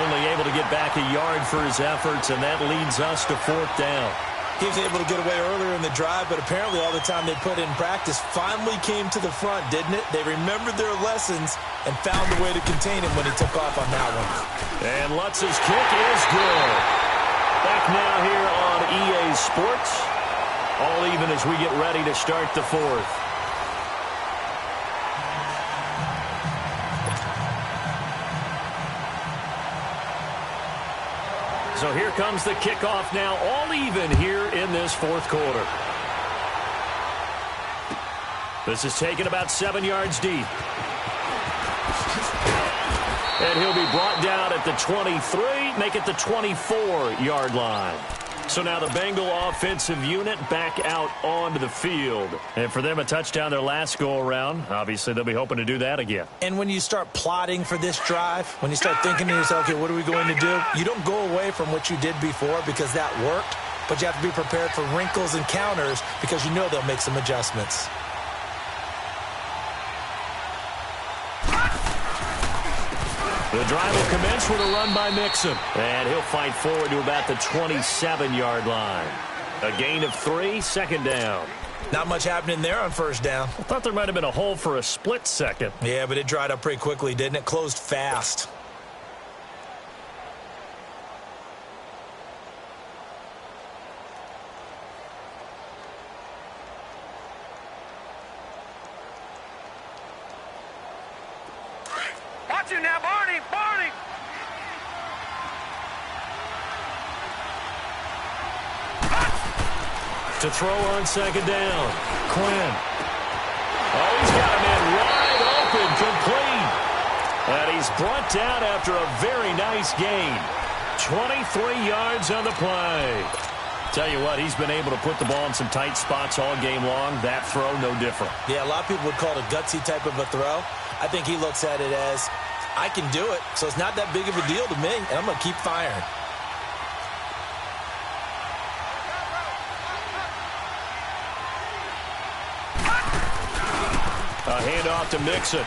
Only able to get back a yard for his efforts, and that leads us to 4th down. He was able to get away earlier in the drive, but apparently all the time they put in practice finally came to the front, didn't it? They remembered their lessons and found a way to contain him when he took off on that one. And Lutz's kick is good. Back now here on EA Sports. All even as we get ready to start the 4th. So here comes the kickoff now, all even here in this 4th quarter. This is taken about 7 yards deep. And he'll be brought down at the 23, make it the 24-yard line. So now the Bengal offensive unit back out onto the field. And for them, a touchdown their last go-around. Obviously, they'll be hoping to do that again. And when you start plotting for this drive, when you start thinking to yourself, okay, what are we going to do? You don't go away from what you did before because that worked, but you have to be prepared for wrinkles and counters because you know they'll make some adjustments. The drive will commence with a run by Mixon. And he'll fight forward to about the 27-yard line. A gain of 3, 2nd down. Not much happening there on 1st down. I thought there might have been a hole for a split second. Yeah, but it dried up pretty quickly, didn't it? Closed fast. Watching now, Barney! Barney! To throw on 2nd down. Quinn. Oh, he's got him in wide open, complete. And he's brought down after a very nice gain. 23 yards on the play. Tell you what, he's been able to put the ball in some tight spots all game long. That throw, no different. Yeah, a lot of people would call it a gutsy type of a throw. I think he looks at it as, I can do it, so it's not that big of a deal to me, and I'm going to keep firing. A handoff to Mixon.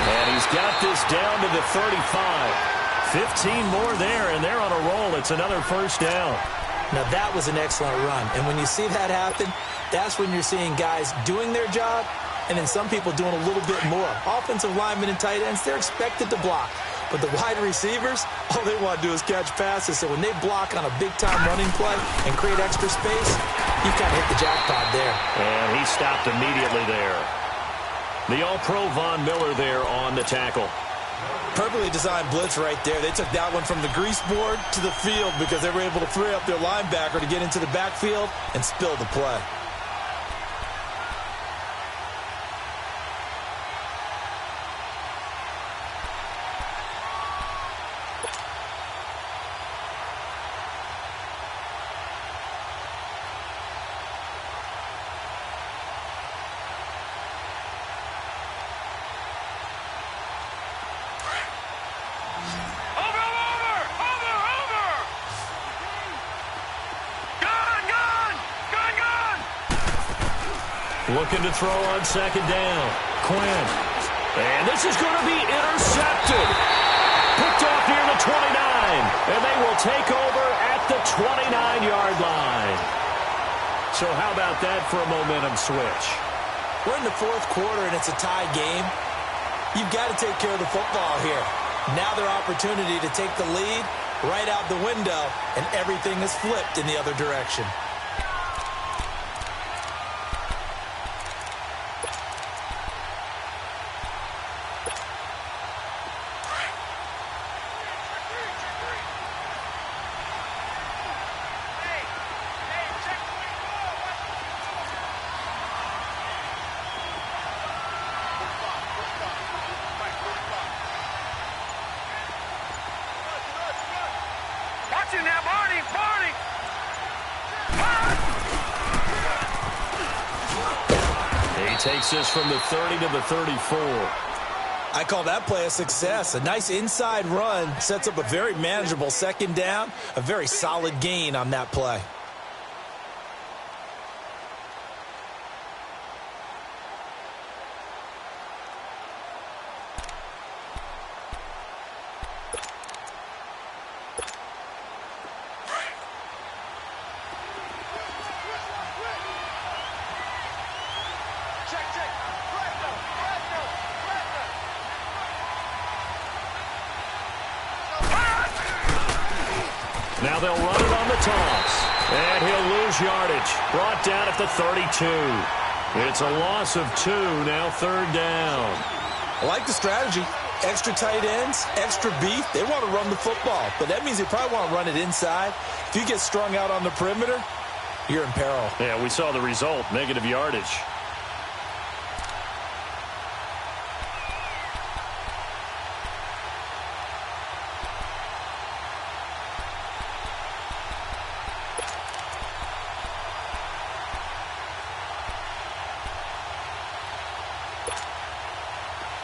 And he's got this down to the 35. 15 more there, and they're on a roll. It's another first down. Now, that was an excellent run. And when you see that happen, that's when you're seeing guys doing their job and then some people doing a little bit more. Offensive linemen and tight ends, they're expected to block. But the wide receivers, all they want to do is catch passes. So when they block on a big-time running play and create extra space, you kind of hit the jackpot there. And he stopped immediately there. The All-Pro Von Miller there on the tackle. Perfectly designed blitz right there. They took that one from the grease board to the field because they were able to free up their linebacker to get into the backfield and spill the play. Looking to throw on second down. Quinn. And this is going to be intercepted. Picked off near the 29. And they will take over at the 29-yard line. So how about that for a momentum switch? We're in the fourth quarter and it's a tie game. You've got to take care of the football here. Now their opportunity to take the lead right out the window, and everything is flipped in the other direction. Takes this from the 30 to the 34. I call that play a success. A nice inside run sets up a very manageable second down, a very solid gain on that play. Now they'll run it on the toss. And he'll lose yardage. Brought down at the 32. It's a loss of 2, now third down. I like the strategy. Extra tight ends, extra beef. They want to run the football, but that means they probably want to run it inside. If you get strung out on the perimeter, you're in peril. Yeah, we saw the result, negative yardage.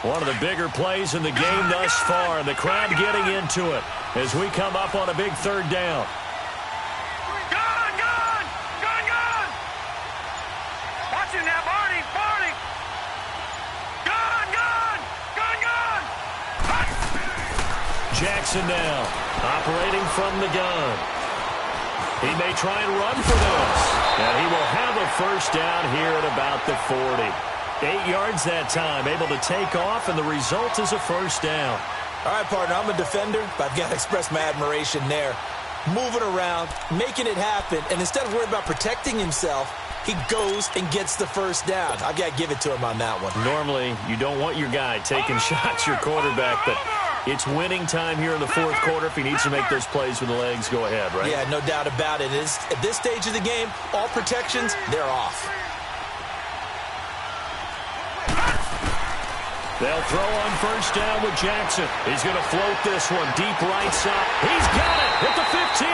One of the bigger plays in the game thus far, and the crowd getting into it as we come up on a big third down. Gun! Gun! Gun! Gun! Watching that, Barney! Barney! Gun! Gun! Gun! Gun! Jackson now, operating from the gun. He may try and run for this, and he will have a first down here at about the 40. 8 yards that time, able to take off, and the result is a first down. All right, partner, I'm a defender, but I've got to express my admiration there. Moving around, making it happen, and instead of worrying about protecting himself, he goes and gets the first down. I've got to give it to him on that one. Normally, you don't want your guy taking shots, your quarterback, but it's winning time here in the fourth quarter. If he needs to make those plays with the legs, go ahead, right? Yeah, no doubt about it. At this stage of the game, all protections, they're off. They'll throw on first down with Jackson. He's going to float this one deep right side. He's got it at the 15.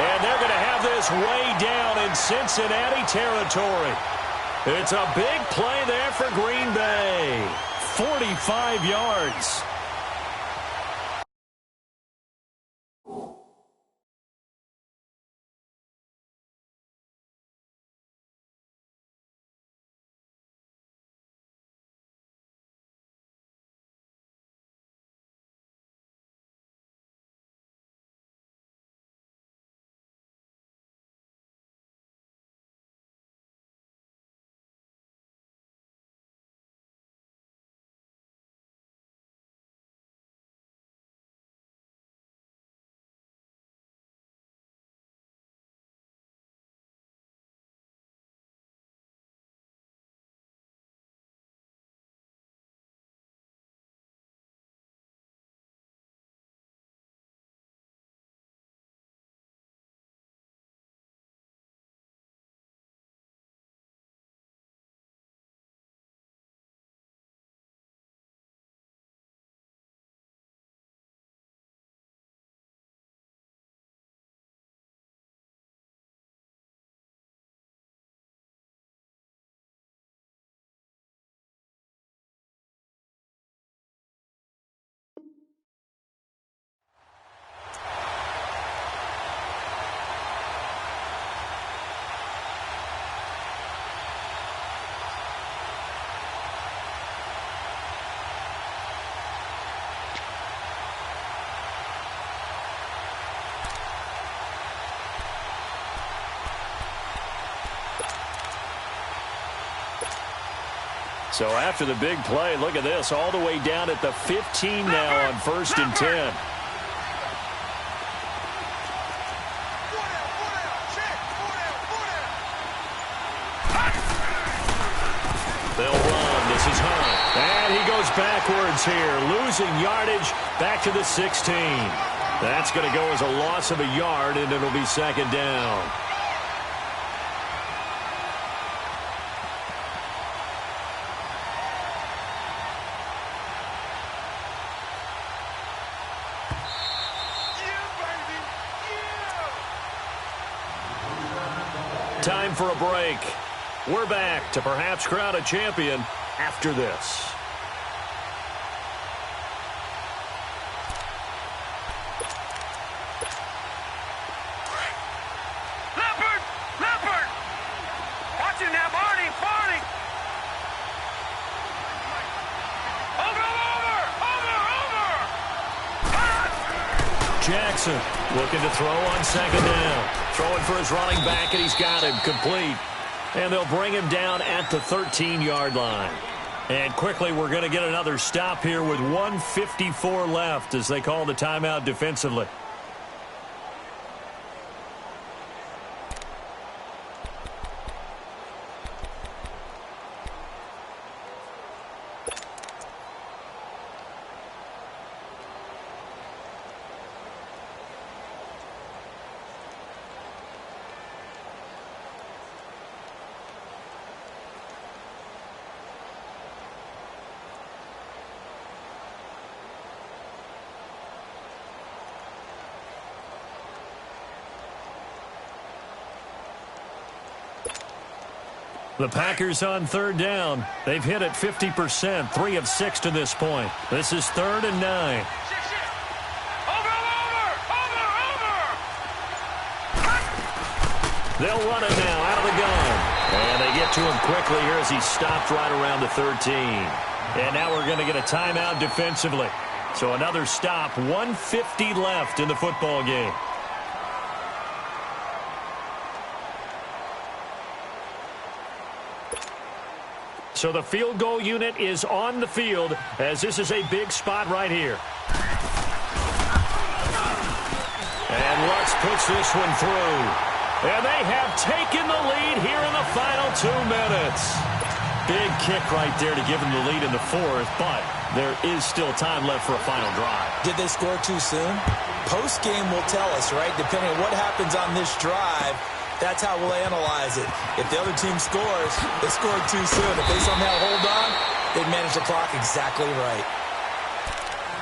And they're going to have this way down in Cincinnati territory. It's a big play there for Green Bay. 45 yards. So after the big play, look at this, all the way down at the 15 now on 1st and 10. They'll run. This is Hunt. And he goes backwards here, losing yardage back to the 16. That's going to go as a loss of a yard, and it'll be 2nd down. Time for a break. We're back to perhaps crown a champion after this. Leopard! Leopard! Watch it now, Barney! Barney! Over! Jackson looking to throw on 2nd down. Throwing for his running back, and he's got him complete. And they'll bring him down at the 13-yard line. And quickly, we're going to get another stop here with 1:54 left as they call the timeout defensively. The Packers on 3rd down. They've hit it 50%, 3 of 6 to this point. This is 3rd and 9. They'll run it now out of the gun. And they get to him quickly here as he stopped right around the 13. And now we're going to get a timeout defensively. So another stop, 1:50 left in the football game. So the field goal unit is on the field as this is a big spot right here. And Lutz puts this one through. And they have taken the lead here in the final 2 minutes. Big kick right there to give them the lead in the 4th, but there is still time left for a final drive. Did they score too soon? Post-game will tell us, right? Depending on what happens on this drive, that's how we'll analyze it. If the other team scores, they scored too soon. If they somehow hold on, They managed the clock exactly right.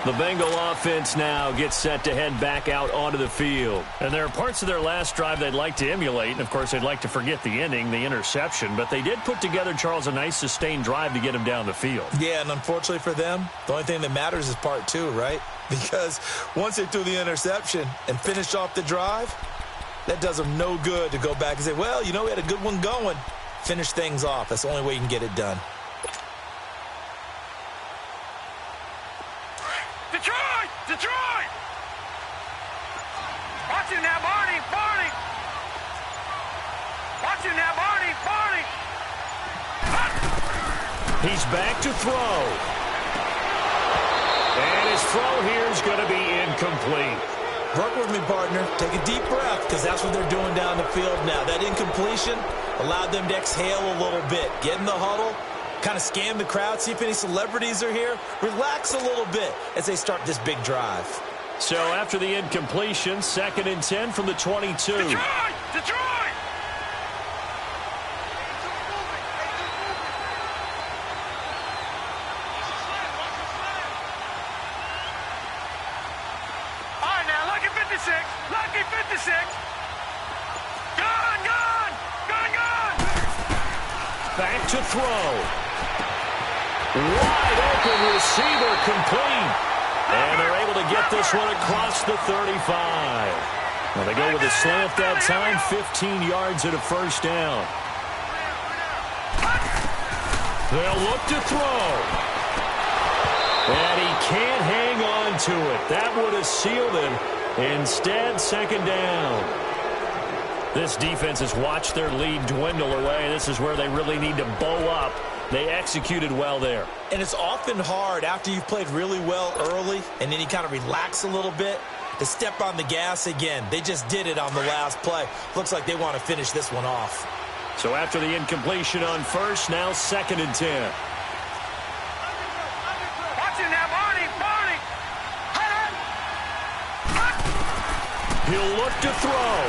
The Bengal offense now gets set to head back out onto the field. And there are parts of their last drive they'd like to emulate. And, of course, they'd like to forget the inning, the interception. But they did put together, Charles, a nice sustained drive to get him down the field. Yeah, and unfortunately for them, the only thing that matters is part two, right? Because once they threw the interception and finished off the drive, that does them no good to go back and say, well, you know, we had a good one going. Finish things off. That's the only way you can get it done. Detroit! Detroit! Watch him now, Barney! Barney! Watch him now, Barney! Barney! He's back to throw. And his throw here is going to be incomplete. Work with me, partner. Take a deep breath, because that's what they're doing down the field now. That incompletion allowed them to exhale a little bit. Get in the huddle, kind of scan the crowd, see if any celebrities are here. Relax a little bit as they start this big drive. So after the incompletion, 2nd and 10 from the 22. Detroit! Detroit! All right, now, lucky 56. Lucky 56. Gone, gone! Gone, gone! Back to throw. Wide open receiver complete. And they're able to get this one across the 35. Well, they go with a slant that time, 15 yards and a first down. They'll look to throw. And he can't hang on to it. That would have sealed him. Instead, 2nd down. This defense has watched their lead dwindle away. This is where they really need to bow up. They executed well there. And it's often hard after you've played really well early and then you kind of relax a little bit to step on the gas again. They just did it on the last play. Looks like they want to finish this one off. So after the incompletion on first, now 2nd and 10. Watch him now, Barney! Barney! He'll look to throw.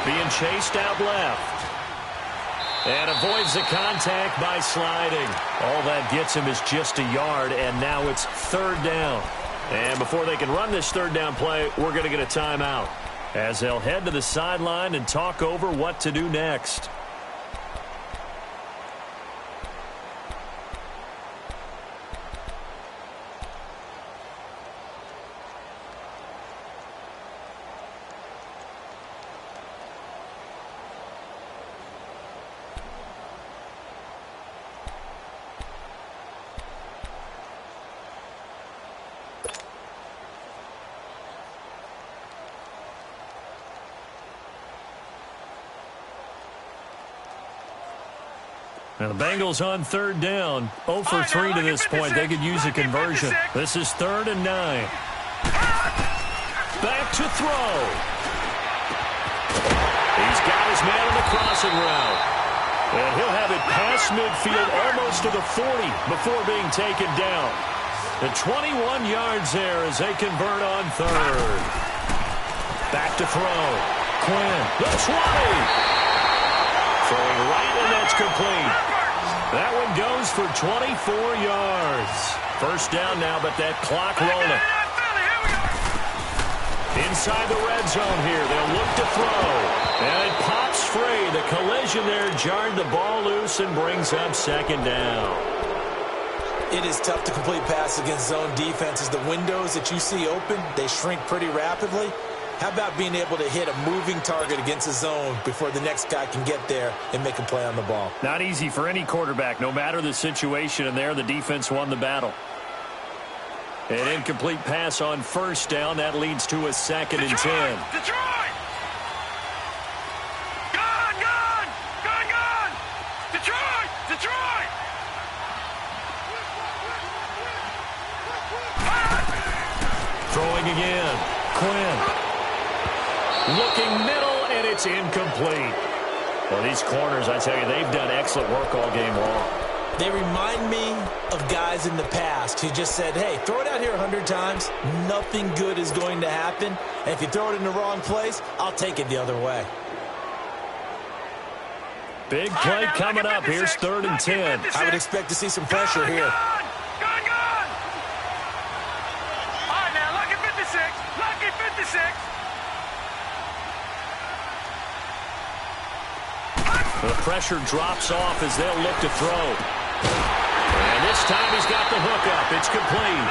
Being chased out left. And avoids the contact by sliding. All that gets him is just a yard, and now it's 3rd down. And before they can run this 3rd down play, we're going to get a timeout as they'll head to the sideline and talk over what to do next. Now the Bengals on 3rd down. 0 for 3 to this point. They could use a conversion. This is 3rd and 9. Back to throw. He's got his man on the crossing route. And he'll have it past midfield almost to the 40 before being taken down. The 21 yards there as they convert on 3rd. Back to throw. Quinn, the 20. Throwing right, and that's complete. That one goes for 24 yards. First down now, but that clock rolling. Inside the red zone here, they'll look to throw. And it pops free. The collision there jarred the ball loose and brings up 2nd down. It is tough to complete passes against zone defenses. The windows that you see open, they shrink pretty rapidly. How about being able to hit a moving target against a zone before the next guy can get there and make a play on the ball? Not easy for any quarterback, no matter the situation, and there the defense won the battle. An incomplete pass on first down. That leads to a 2nd and 10. Detroit! Gone, gone! Gone, gone! Detroit! Detroit! Throwing again. Quinn. Looking middle, and it's incomplete. Well, these corners, I tell you, they've done excellent work all game long. They remind me of guys in the past who just said, hey, throw it out here 100 times. Nothing good is going to happen. And if you throw it in the wrong place, I'll take it the other way. Big play coming up. Here's 3rd and 10. I would expect to see some pressure here. Gone. All right, now, lucky 56. Lucky 56. The pressure drops off as they'll look to throw. And this time he's got the hook up. It's complete.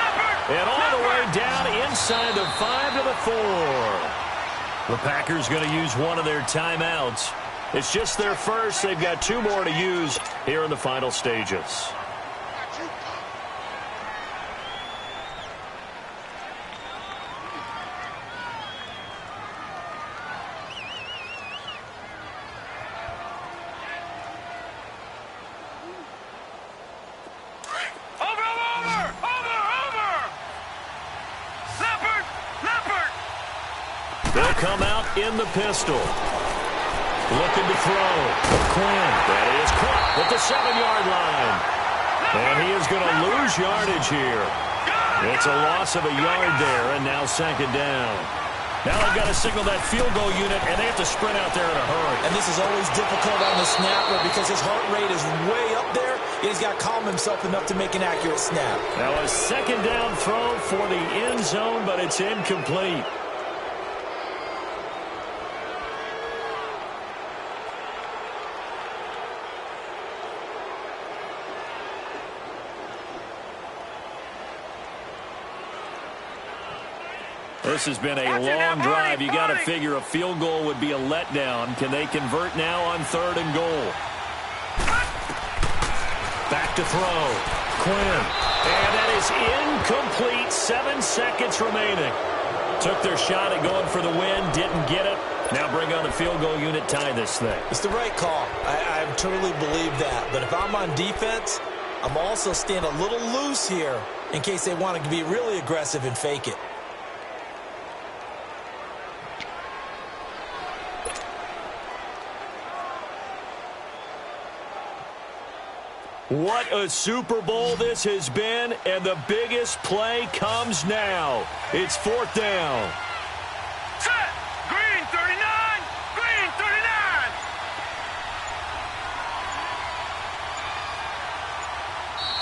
And all the way down inside the 5 to the 4. The Packers going to use one of their timeouts. It's just their first. They've got 2 more to use here in the final stages. They'll come out in the pistol. Looking to throw. Quinn. That is caught at the 7-yard line. And he is going to lose yardage here. It's a loss of a yard there, and now 2nd down. Now they've got to signal that field goal unit, and they have to sprint out there in a hurry. And this is always difficult on the snapper because his heart rate is way up there. He's got to calm himself enough to make an accurate snap. Now a 2nd down throw for the end zone, but it's incomplete. This has been a long drive. You got to figure a field goal would be a letdown. Can they convert now on 3rd and goal? Back to throw. Quinn. And that is incomplete. 7 seconds remaining. Took their shot at going for the win. Didn't get it. Now bring on the field goal unit, tie this thing. It's the right call. I totally believe that. But if I'm on defense, I'm also staying a little loose here in case they want to be really aggressive and fake it. What a Super Bowl this has been, and the biggest play comes now. It's 4th down. Set. Green 39. Green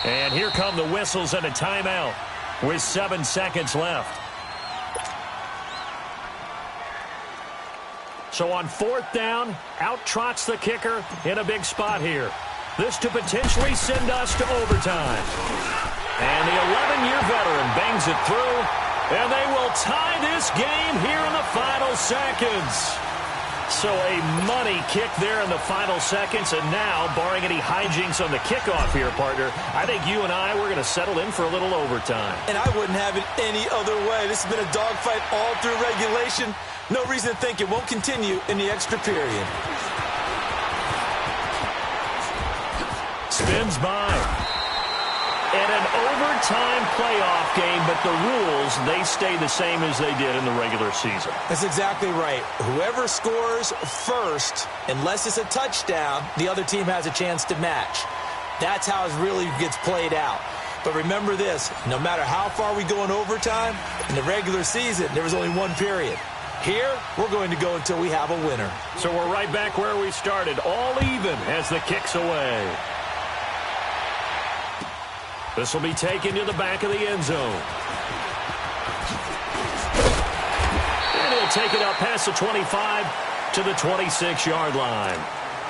39. And here come the whistles and a timeout with 7 seconds left. So on 4th down, out trots the kicker in a big spot here. This to potentially send us to overtime. And the 11-year veteran bangs it through, and they will tie this game here in the final seconds. So a money kick there in the final seconds, and now, barring any hijinks on the kickoff here, partner, I think you and I, we're going to settle in for a little overtime. And I wouldn't have it any other way. This has been a dogfight all through regulation. No reason to think it won't continue in the extra period. Spins by. And an overtime playoff game, but the rules, they stay the same as they did in the regular season. That's exactly right. Whoever scores first, unless it's a touchdown, the other team has a chance to match. That's how it really gets played out. But remember this, no matter how far we go in overtime, in the regular season, there was only one period. Here, we're going to go until we have a winner. So we're right back where we started, all even as the kick's away. This will be taken to the back of the end zone. And he'll take it up past the 25 to the 26-yard line.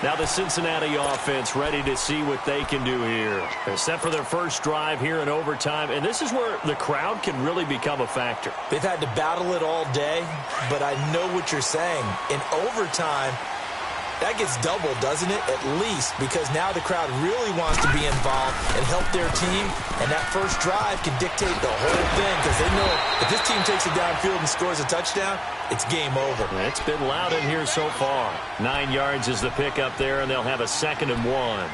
Now the Cincinnati offense ready to see what they can do here. They're set for their first drive here in overtime, and this is where the crowd can really become a factor. They've had to battle it all day, but I know what you're saying. In overtime, that gets doubled, doesn't it? At least, because now the crowd really wants to be involved and help their team, and that first drive can dictate the whole thing because they know if this team takes it downfield and scores a touchdown, it's game over. It's been loud in here so far. 9 yards is the pickup there, and they'll have a 2nd and 1.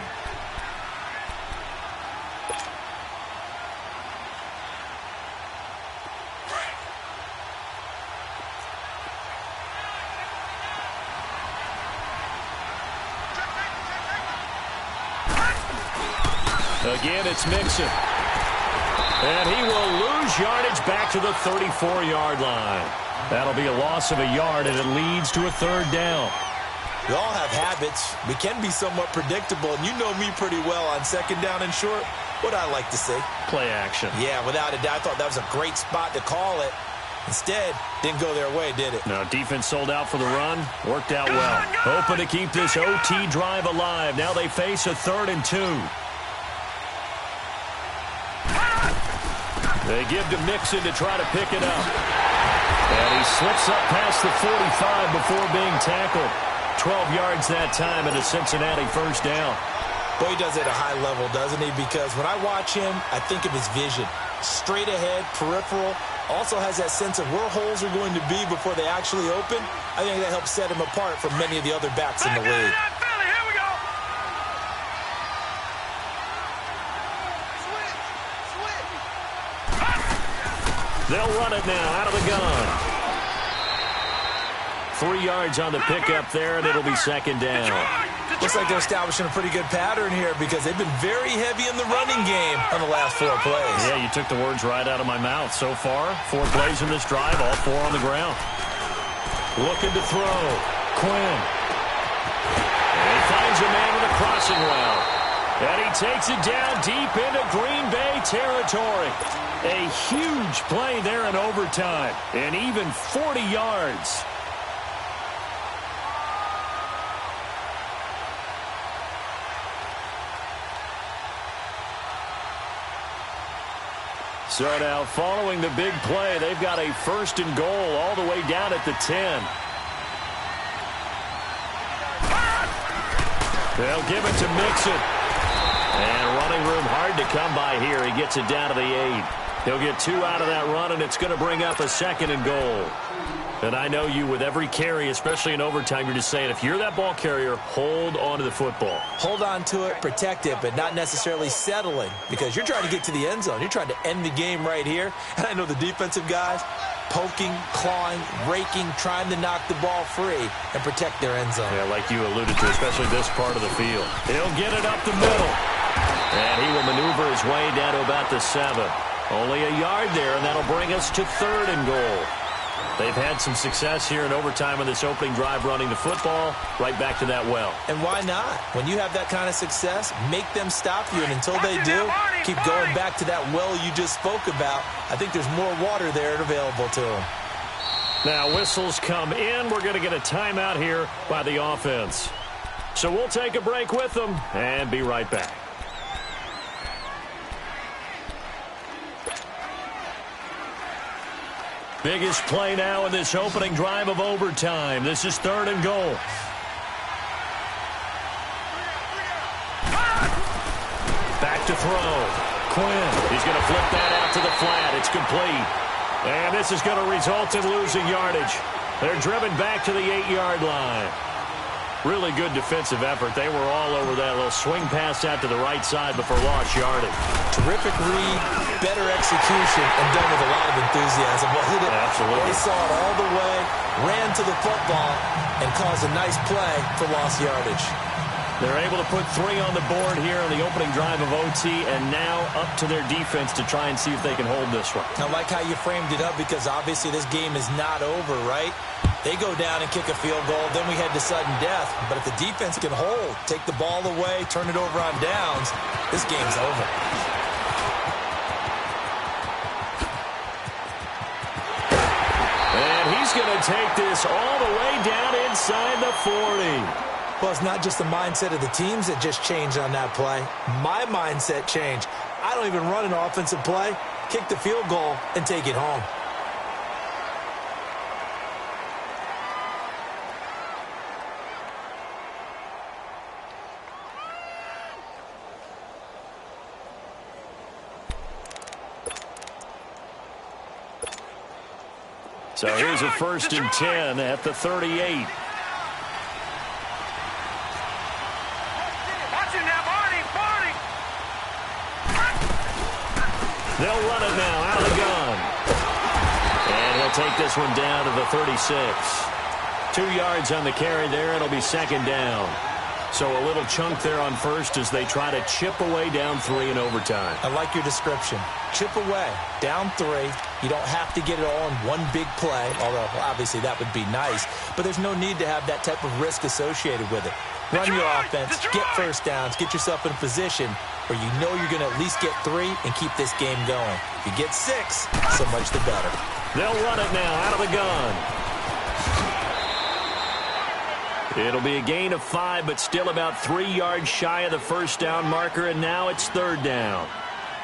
Again, it's Mixon. And he will lose yardage back to the 34-yard line. That'll be a loss of a yard, and it leads to a 3rd down. We all have habits. We can be somewhat predictable, and you know me pretty well on second down and short. What I like to say? Play action. Yeah, without a doubt. I thought that was a great spot to call it. Instead, didn't go their way, did it? No, defense sold out for the run. Worked out well. Hoping to keep this OT drive alive. Now they face a 3rd and 2. They give to Mixon to try to pick it up. And he slips up past the 45 before being tackled. 12 yards that time and a Cincinnati first down. Boy, he does it at a high level, doesn't he? Because when I watch him, I think of his vision. Straight ahead, peripheral. Also has that sense of where holes are going to be before they actually open. I think that helps set him apart from many of the other backs in the league. Here we go. They'll run it now out of the gun. 3 yards on the pickup there, and it'll be second down. Looks like they're establishing a pretty good pattern here because they've been very heavy in the running game on the last 4 plays. Yeah, you took the words right out of my mouth. So far, 4 plays in this drive, all 4 on the ground. Looking to throw. Quinn. And he finds a man with a crossing route. And he takes it down deep into Green Bay territory. A huge play there in overtime. And even 40 yards. So now, following the big play, they've got a 1st and goal all the way down at the 10. They'll give it to Mixon. And running room hard to come by here. He gets it down to the 8. He'll get 2 out of that run, and it's going to bring up a 2nd and goal. And I know you, with every carry, especially in overtime, you're just saying, if you're that ball carrier, hold on to the football. Hold on to it, protect it, but not necessarily settling, because you're trying to get to the end zone. You're trying to end the game right here. And I know the defensive guys poking, clawing, raking, trying to knock the ball free and protect their end zone. Yeah, like you alluded to, especially this part of the field. He'll get it up the middle. And he will maneuver his way down to about the 7. Only a yard there, and that'll bring us to 3rd and goal. They've had some success here in overtime on this opening drive running the football. Right back to that well. And why not? When you have that kind of success, make them stop you. And until they do, keep going back to that well you just spoke about. I think there's more water there available to them. Now whistles come in. We're going to get a timeout here by the offense. So we'll take a break with them and be right back. Biggest play now in this opening drive of overtime. This is 3rd and goal. Back to throw. Quinn. He's going to flip that out to the flat. It's complete. And this is going to result in losing yardage. They're driven back to the 8-yard line. Really good defensive effort. They were all over that little swing pass out to the right side before lost yardage. Terrific read, better execution, and done with a lot of enthusiasm. Well, hit it. Absolutely. They saw it all the way, ran to the football, and caused a nice play for lost yardage. They're able to put 3 on the board here on the opening drive of OT, and now up to their defense to try and see if they can hold this one. I like how you framed it up because obviously this game is not over, right? They go down and kick a field goal, then we head to sudden death. But if the defense can hold, take the ball away, turn it over on downs, this game's over. And he's going to take this all the way down inside the 40. Well, it's not just the mindset of the teams that just changed on that play. My mindset changed. I don't even run an offensive play, kick the field goal, and take it home. So here's a 1st and 10 at the 38. They'll run it now out of the gun. And he'll take this one down to the 36. 2 yards on the carry there. It'll be 2nd down. So a little chunk there on first as they try to chip away down 3 in overtime. I like your description. Chip away, down 3. You don't have to get it all in one big play, although obviously that would be nice. But there's no need to have that type of risk associated with it. Run your offense, get first downs, get yourself in a position where you know you're going to at least get 3 and keep this game going. If you get 6, so much the better. They'll run it now out of the gun. It'll be a gain of 5, but still about 3 yards shy of the first down marker, and now it's 3rd down.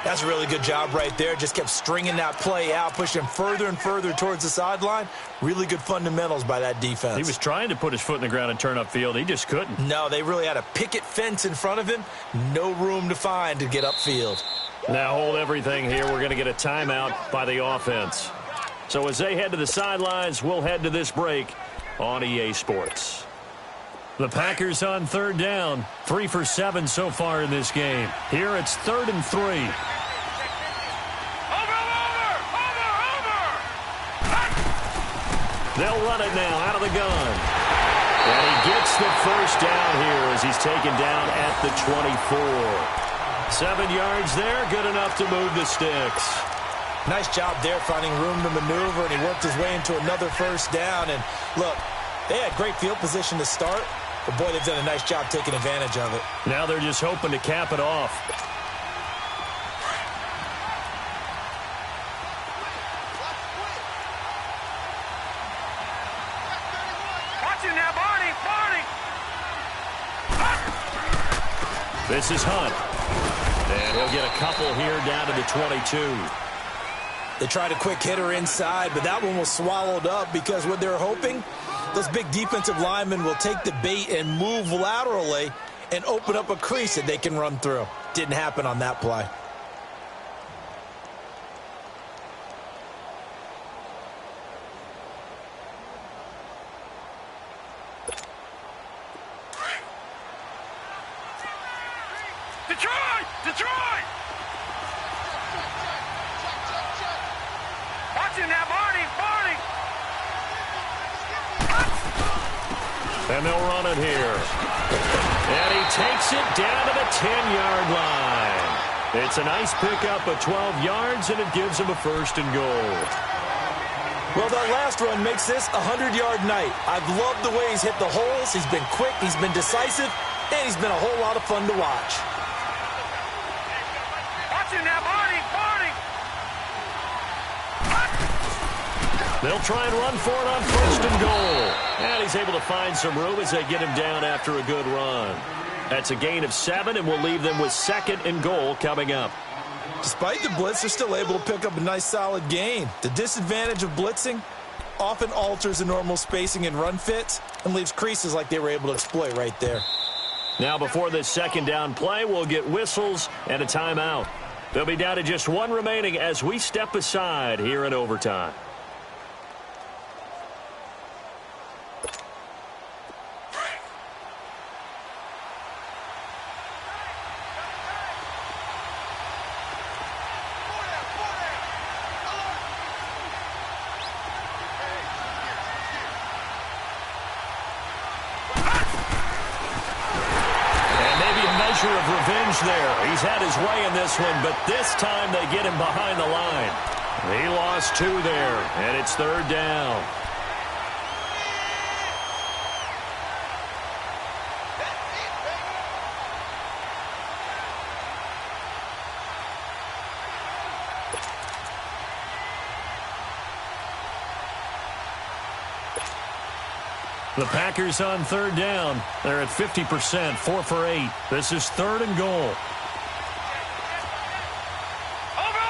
That's a really good job right there. Just kept stringing that play out, pushing him further and further towards the sideline. Really good fundamentals by that defense. He was trying to put his foot in the ground and turn upfield. He just couldn't. No, they really had a picket fence in front of him. No room to find to get upfield. Now hold everything here. We're going to get a timeout by the offense. So as they head to the sidelines, we'll head to this break on EA Sports. The Packers on 3rd down. 3 for 7 so far in this game. Here it's 3rd and 3. They'll run it now out of the gun. And he gets the first down here as he's taken down at the 24. 7 yards there, good enough to move the sticks. Nice job there finding room to maneuver, and he worked his way into another first down. And look, they had great field position to start, but boy, they've done a nice job taking advantage of it. Now they're just hoping to cap it off. Watch him now, Barney! This is Hunt. And he'll get a couple here down to the 22. They tried a quick hitter inside, but that one was swallowed up because what they're hoping, those big defensive linemen will take the bait and move laterally and open up a crease that they can run through. Didn't happen on that play. Detroit! Detroit! Watch him now, Barney! And they'll run it here. And he takes it down to the 10-yard line. It's a nice pickup of 12 yards, and it gives him a 1st and goal. Well, that last run makes this a 100-yard night. I've loved the way he's hit the holes. He's been quick, he's been decisive, and he's been a whole lot of fun to watch. Watch him now, Barney! They'll try and run for it on 1st and goal. And he's able to find some room as they get him down after a good run. That's a gain of 7, and we'll leave them with 2nd and goal coming up. Despite the blitz, they're still able to pick up a nice solid gain. The disadvantage of blitzing often alters the normal spacing and run fits and leaves creases like they were able to exploit right there. Now before this 2nd down play, we'll get whistles and a timeout. They'll be down to just 1 remaining as we step aside here in overtime. Of revenge there. He's had his way in this one, but this time they get him behind the line. He lost 2 there, and it's 3rd down. The Packers on 3rd down. They're at 50%, 4 for 8. This is 3rd and goal. Over!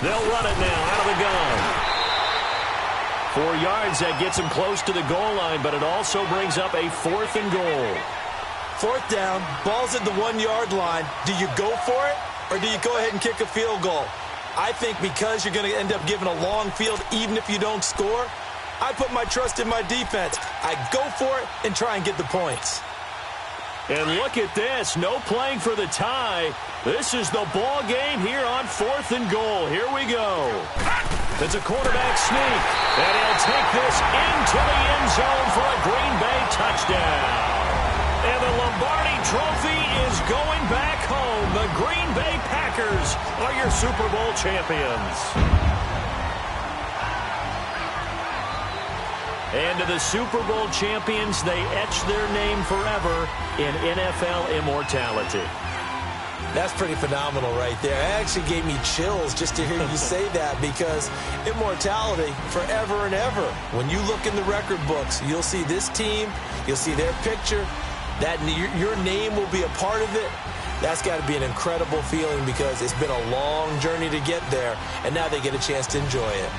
They'll run it now out of the gun. 4 yards, that gets him close to the goal line, but it also brings up a 4th and goal. 4th down, ball's at the 1-yard line. Do you go for it, or do you go ahead and kick a field goal? I think because you're going to end up giving a long field even if you don't score, I put my trust in my defense. I go for it and try and get the points. And look at this. No playing for the tie. This is the ball game here on 4th and goal. Here we go. It's a quarterback sneak, and he'll take this into the end zone for a Green Bay touchdown. And the Lombardi Trophy is going back home. The Green Bay Packers are your Super Bowl champions. And to the Super Bowl champions, they etch their name forever in NFL immortality. That's pretty phenomenal right there. It actually gave me chills just to hear you say that, because immortality forever and ever. When you look in the record books, you'll see this team, you'll see their picture, that your name will be a part of it. That's got to be an incredible feeling, because it's been a long journey to get there, and now they get a chance to enjoy it.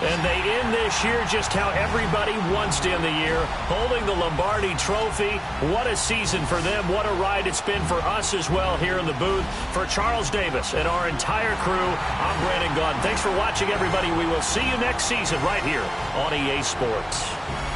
And they end this year just how everybody wants to end the year, holding the Lombardi Trophy. What a season for them. What a ride it's been for us as well here in the booth. For Charles Davis and our entire crew, I'm Brandon Gaudin. Thanks for watching, everybody. We will see you next season right here on EA Sports.